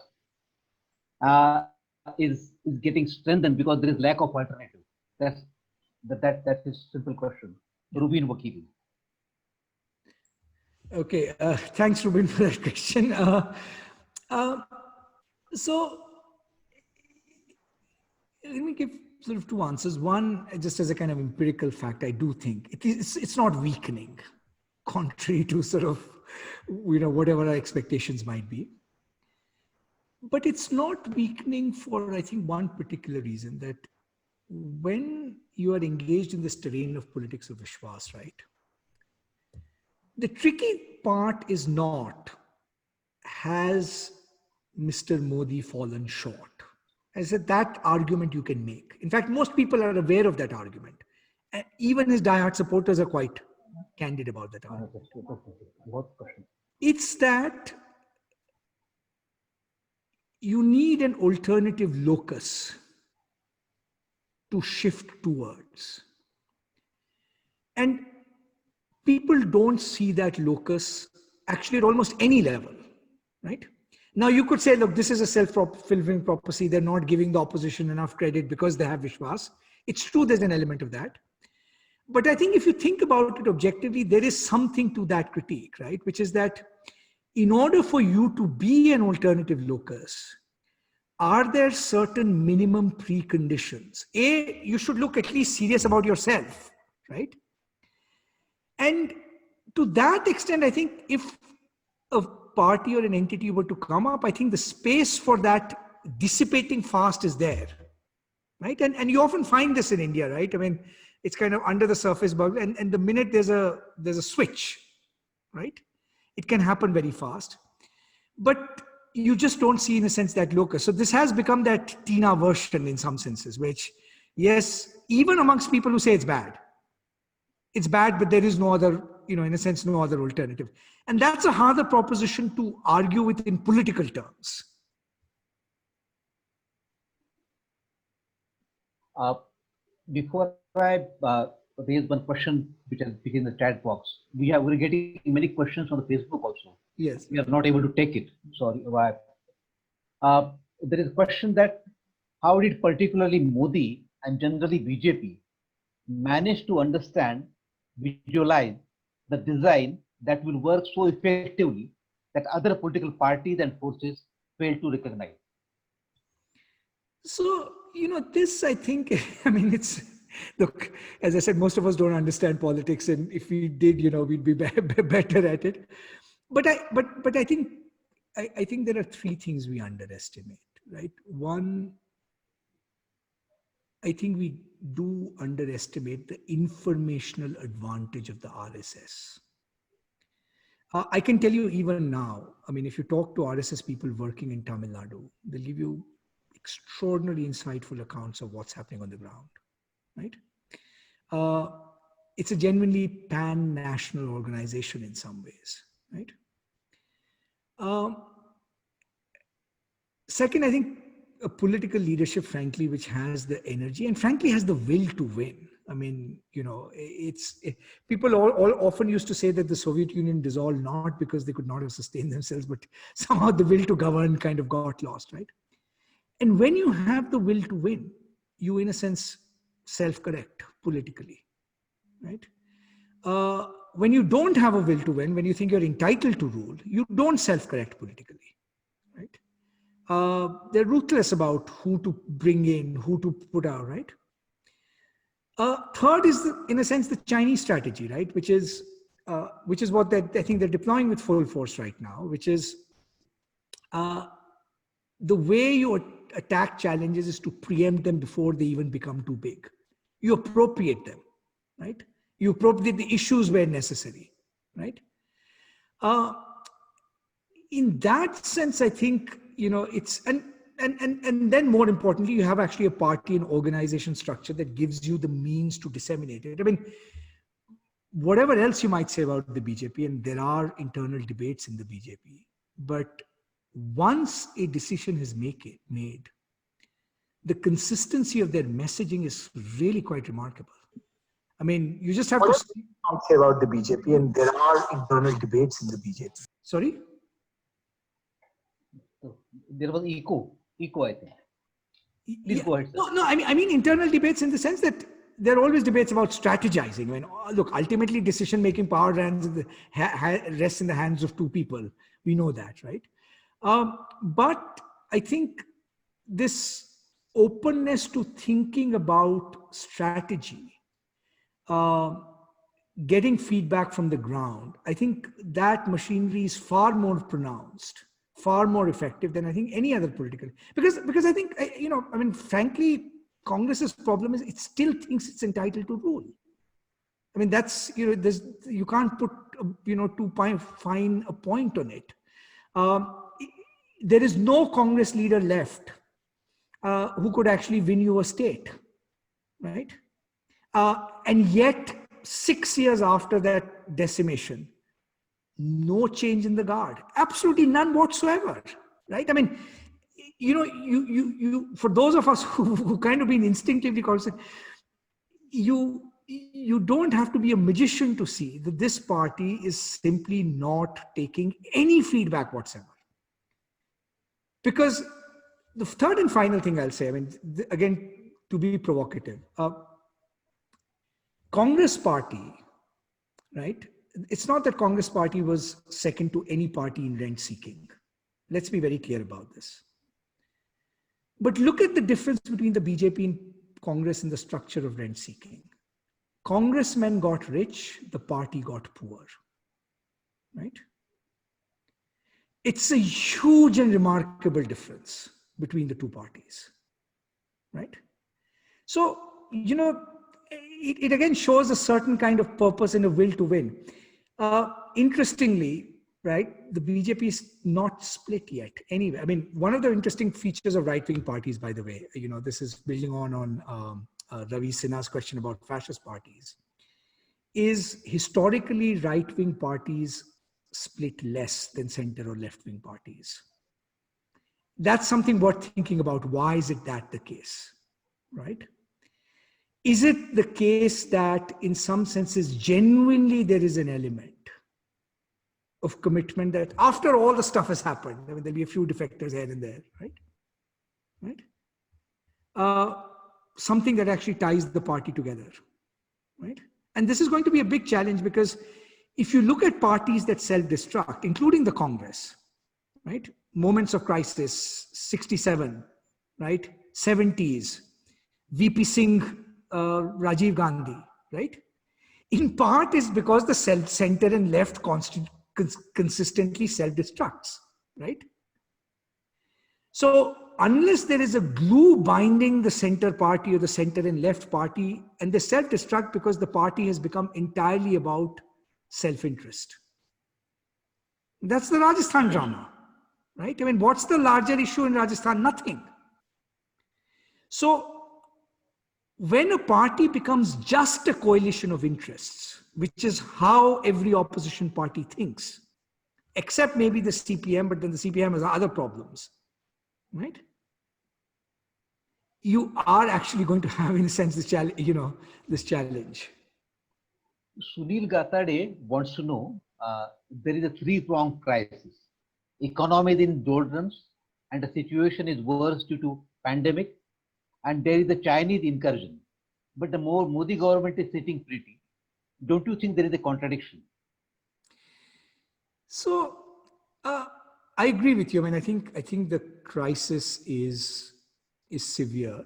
is getting strengthened because there is lack of alternative. That's his simple question. Rubin Vakil. Okay, thanks, Rubin, for that question. So let me give sort of two answers. One, just as a kind of empirical fact, I do think it's not weakening, contrary to sort of, you know, whatever our expectations might be. But it's not weakening for, I think, one particular reason, that when you are engaged in this terrain of politics of Vishwas, right? The tricky part is not, has Mr. Modi fallen short? I said that argument you can make. In fact, most people are aware of that argument. And even his diehard supporters are quite candid about that argument. It's that you need an alternative locus to shift towards. And people don't see that locus actually at almost any level, right? Now you could say, look, this is a self-fulfilling prophecy. They're not giving the opposition enough credit because they have Vishwas. It's true, there's an element of that. But I think if you think about it objectively, there is something to that critique, right? Which is that in order for you to be an alternative locus, are there certain minimum preconditions? A, you should look at least serious about yourself, right? And to that extent, I think if a party or an entity were to come up, I think the space for that dissipating fast is there, right? And you often find this in India, right? I mean, it's kind of under the surface bubble, and the minute there's a switch, right? It can happen very fast, but you just don't see, in a sense, that locus. So this has become that Tina version in some senses, which, yes, even amongst people who say it's bad, but there is no other, you know, in a sense, no other alternative. And that's a harder proposition to argue with in political terms. Before I raise one question which has been in the chat box, we're getting many questions on the Facebook also. Yes. We are not able to take it. Sorry. There is a question that how did particularly Modi and generally BJP manage to understand, visualize the design that will work so effectively that other political parties and forces fail to recognize? So, you know, this, I think, I mean, it's, look, as I said, most of us don't understand politics, and if we did, you know, we'd be better at it. But I think there are three things we underestimate, right? One, I think we do underestimate the informational advantage of the RSS. I can tell you even now, I mean, if you talk to RSS people working in Tamil Nadu, they'll give you extraordinarily insightful accounts of what's happening on the ground, right? It's a genuinely pan-national organization in some ways, right? Second, I think a political leadership, frankly, which has the energy and frankly has the will to win. I mean, people all often used to say that the Soviet Union dissolved not because they could not have sustained themselves, but somehow the will to govern kind of got lost, right? And when you have the will to win, you, in a sense, self-correct politically, right? When you don't have a will to win, when you think you're entitled to rule, you don't self-correct politically, right? They're ruthless about who to bring in, who to put out, right? Third is, in a sense, the Chinese strategy, right? Which is what I think they're deploying with full force right now, which is the way you attack challenges is to preempt them before they even become too big. You appropriate them, right? You appropriate the issues where necessary, right? In that sense, I think, it's, and then more importantly, you have actually a party and organization structure that gives you the means to disseminate it. I mean, whatever else you might say about the BJP, and there are internal debates in the BJP, but once a decision is made, the consistency of their messaging is really quite remarkable. I mean, you just have to say about the BJP, and there are internal debates in the BJP. Sorry? There was echo, I think. Please go ahead, sir. No, I mean internal debates in the sense that there are always debates about strategizing. I mean, look, ultimately decision-making power rests in the hands of two people. We know that, right? But I think this openness to thinking about strategy, getting feedback from the ground, I think that machinery is far more pronounced, far more effective than I think any other political. Because I think, I mean, frankly, Congress's problem is it still thinks it's entitled to rule. I mean, that's, you can't put, too fine a point on it. There is no Congress leader left who could actually win you a state, right? And yet, 6 years after that decimation, no change in the guard, absolutely none whatsoever, right? I mean, you for those of us who kind of been instinctively conscious, you don't have to be a magician to see that this party is simply not taking any feedback whatsoever. Because the third and final thing I'll say, I mean, again, to be provocative, Congress party, right? It's not that Congress party was second to any party in rent seeking. Let's be very clear about this. But look at the difference between the BJP and Congress in the structure of rent seeking. Congressmen got rich, the party got poor, right? It's a huge and remarkable difference between the two parties, right? So, it again shows a certain kind of purpose and a will to win. Interestingly, right, the BJP is not split yet anyway. I mean, one of the interesting features of right-wing parties, by the way, this is building on Ravi Sinha's question about fascist parties, is historically right-wing parties split less than center or left-wing parties. That's something worth thinking about. Why is it that the case, right? Is it the case that in some senses, genuinely there is an element of commitment that after all the stuff has happened, I mean, there'll be a few defectors here and there, right? Something that actually ties the party together, right? And this is going to be a big challenge because if you look at parties that self-destruct, including the Congress, right? Moments of crisis, 67, right? 70s, VP Singh, Rajiv Gandhi, right? In part is because the center and left consistently self-destructs, right? So unless there is a glue binding the center party or the center and left party, and they self-destruct because the party has become entirely about self-interest. That's the Rajasthan drama, right? I mean, what's the larger issue in Rajasthan? Nothing. So when a party becomes just a coalition of interests, which is how every opposition party thinks, except maybe the CPM, but then the CPM has other problems, right? you are actually going to have, in a sense, this challenge, this challenge. Sunil Gatade wants to know, there is a three-pronged crisis. Economy is in doldrums and the situation is worse due to pandemic, and there is a Chinese incursion. But the more Modi government is sitting pretty, don't you think there is a contradiction? So I agree with you. I mean, I think the crisis is severe.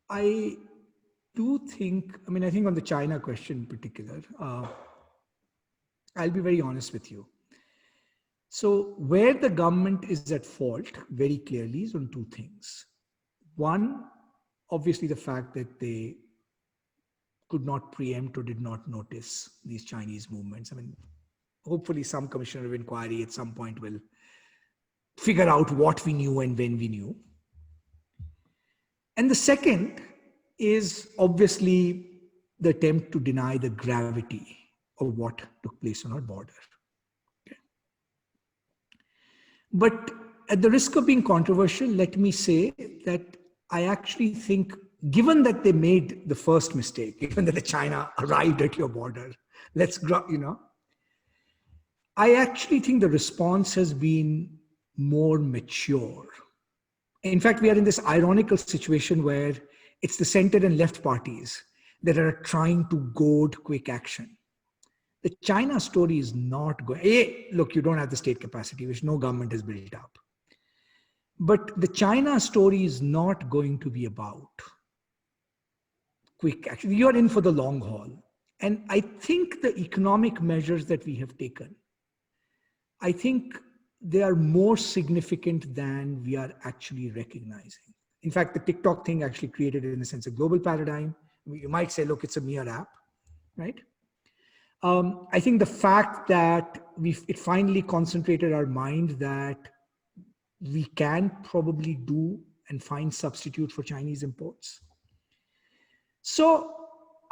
I do think, I mean, I think on the China question in particular, I'll be very honest with you. So where the government is at fault very clearly is on two things. One, obviously the fact that they could not preempt or did not notice these Chinese movements. I mean, hopefully some commissioner of inquiry at some point will figure out what we knew and when we knew. And the second is obviously the attempt to deny the gravity of what took place on our border. Okay. But at the risk of being controversial, let me say that I actually think, given that they made the first mistake, given that the China arrived at your border, I actually think the response has been more mature. In fact, we are in this ironical situation where it's the center and left parties that are trying to goad quick action. The China story is not going, look, you don't have the state capacity, which no government has built up. But the China story is not going to be about quick action. You're in for the long haul. And I think the economic measures that we have taken, I think they are more significant than we are actually recognizing. In fact, the TikTok thing actually created, in a sense, a global paradigm. You might say, look, it's a mere app, right? I think the fact that it finally concentrated our mind that we can probably do and find substitute for Chinese imports. So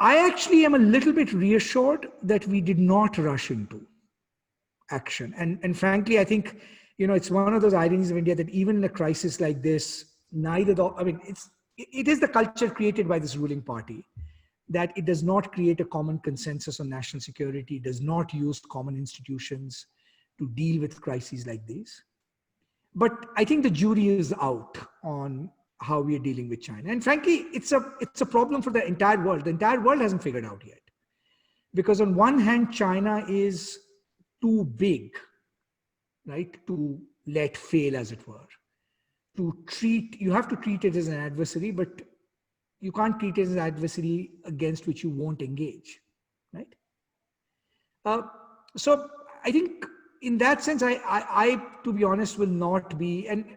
I actually am a little bit reassured that we did not rush into action. And frankly, I think, it's one of those ironies of India that even in a crisis like this, it is the culture created by this ruling party that it does not create a common consensus on national security, does not use common institutions to deal with crises like these. But I think the jury is out on how we are dealing with China. And frankly, it's a problem for the entire world. The entire world hasn't figured out yet. Because on one hand, China is too big, right, to let fail, as it were. You have to treat it as an adversary, but you can't treat it as an adversary against which you won't engage, right? So I think in that sense, I to be honest, will not be, and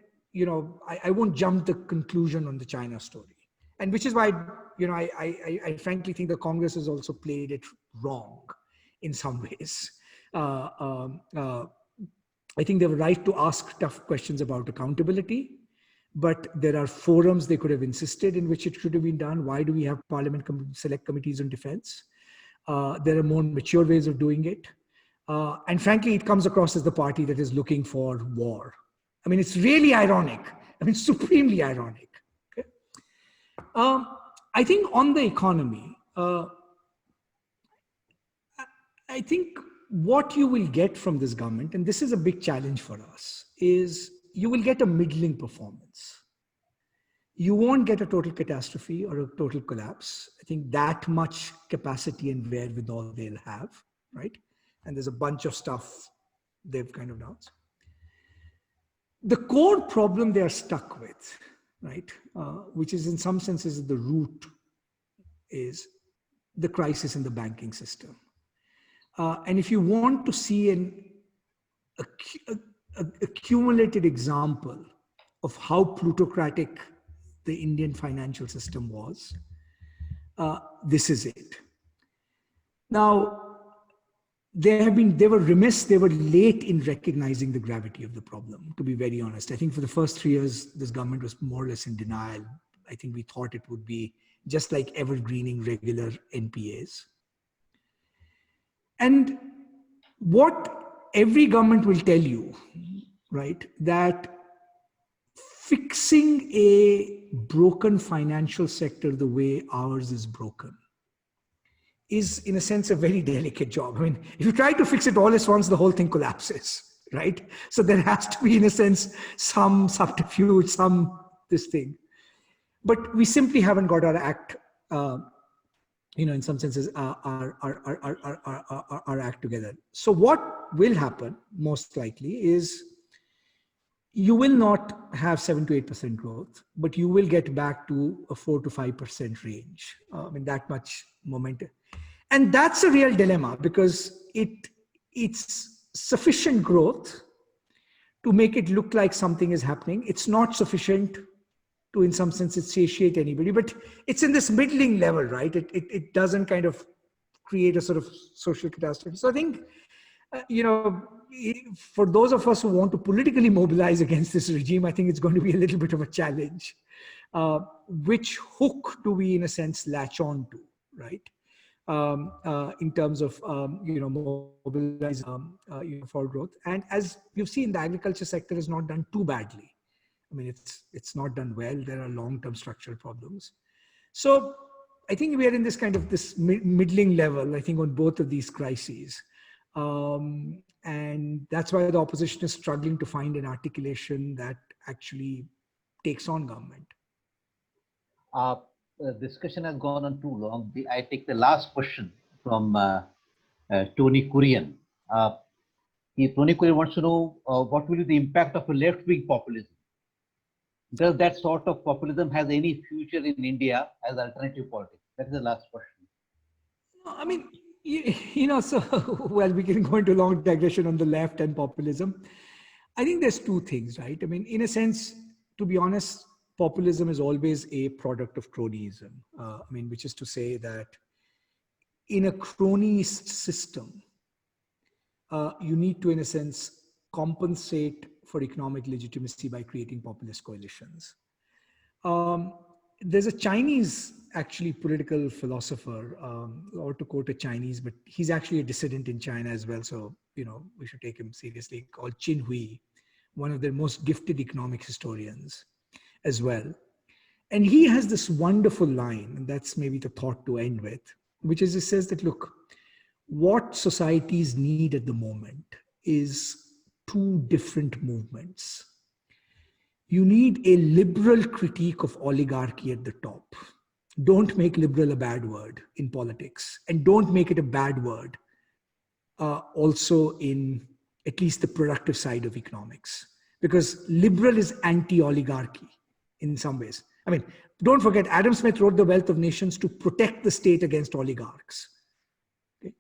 I won't jump the conclusion on the China story, and which is why I frankly think the Congress has also played it wrong in some ways. I think they have a right to ask tough questions about accountability. But there are forums they could have insisted in which it should have been done. Why do we have Parliament select committees on defense? There are more mature ways of doing it. And frankly, it comes across as the party that is looking for war. I mean, it's really ironic. I mean, supremely ironic. Okay? I think on the economy, I think what you will get from this government, and this is a big challenge for us, is you will get a middling performance. You won't get a total catastrophe or a total collapse. I think that much capacity and wherewithal they'll have, right? And there's a bunch of stuff they've kind of done. The core problem they are stuck with, right, which is in some senses the root, is the crisis in the banking system. And if you want to see a accumulated example of how plutocratic the Indian financial system was, this is it. Now, they were remiss, they were late in recognizing the gravity of the problem, to be very honest. I think for the first 3 years, this government was more or less in denial. I think we thought it would be just like evergreening regular NPAs. And what every government will tell you, right, that fixing a broken financial sector the way ours is broken is, in a sense, a very delicate job. I mean, if you try to fix it all at once, the whole thing collapses, right? So there has to be, in a sense, some subterfuge, some this thing. But we simply haven't got our act, in some senses, our act together. So what will happen, most likely, is you will not have 7 to 8% growth, but you will get back to a 4 to 5% range. I mean, that much momentum. And that's a real dilemma, because it's sufficient growth to make it look like something is happening. It's not sufficient to, in some sense, satiate anybody, but it's in this middling level, right? It doesn't kind of create a sort of social catastrophe. So I think, for those of us who want to politically mobilize against this regime, I think it's going to be a little bit of a challenge. Which hook do we, in a sense, latch on to, right? In terms of mobilize for growth. And as you've seen, the agriculture sector is not done too badly. I mean, it's not done well. There are long-term structural problems. So I think we are in this kind of this middling level, I think, on both of these crises. And that's why the opposition is struggling to find an articulation that actually takes on government. The discussion has gone on too long. I take the last question from Tony Kurian. Tony Kurian wants to know what will be the impact of a left-wing populism? Does that sort of populism has any future in India as alternative politics? That is the last question. I mean, so, well, we can go into a long digression on the left and populism. I think there's two things, right? I mean, in a sense, to be honest, populism is always a product of cronyism. Which is to say that in a cronyist system, you need to, in a sense, compensate for economic legitimacy by creating populist coalitions. There's a Chinese, actually, political philosopher, or to quote a Chinese, but he's actually a dissident in China as well. So, we should take him seriously, called Qin Hui, one of their most gifted economic historians as well. And he has this wonderful line, and that's maybe the thought to end with, which is, it says that, look, what societies need at the moment is two different movements. You need a liberal critique of oligarchy at the top. Don't make liberal a bad word in politics, and don't make it a bad word also in at least the productive side of economics, because liberal is anti-oligarchy in some ways. I mean, don't forget, Adam Smith wrote The Wealth of Nations to protect the state against oligarchs. Okay?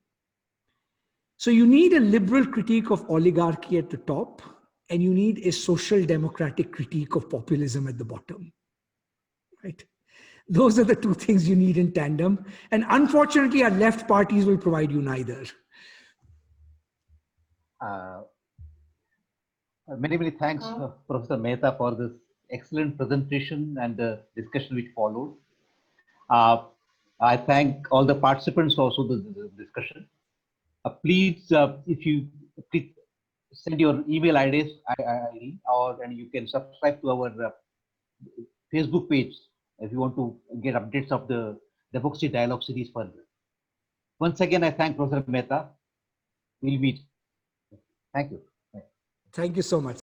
So you need a liberal critique of oligarchy at the top, and you need a social democratic critique of populism at the bottom, right? Those are the two things you need in tandem. And unfortunately, our left parties will provide you neither. Many, many thanks, Professor Mehta, for this excellent presentation and the discussion which followed. I thank all the participants also the discussion. Please, if you please send your email ID, and you can subscribe to our Facebook page if you want to get updates of the Democracy Dialogue series further. Once again, I thank Professor Mehta. We'll meet. Thank you. Thank you so much.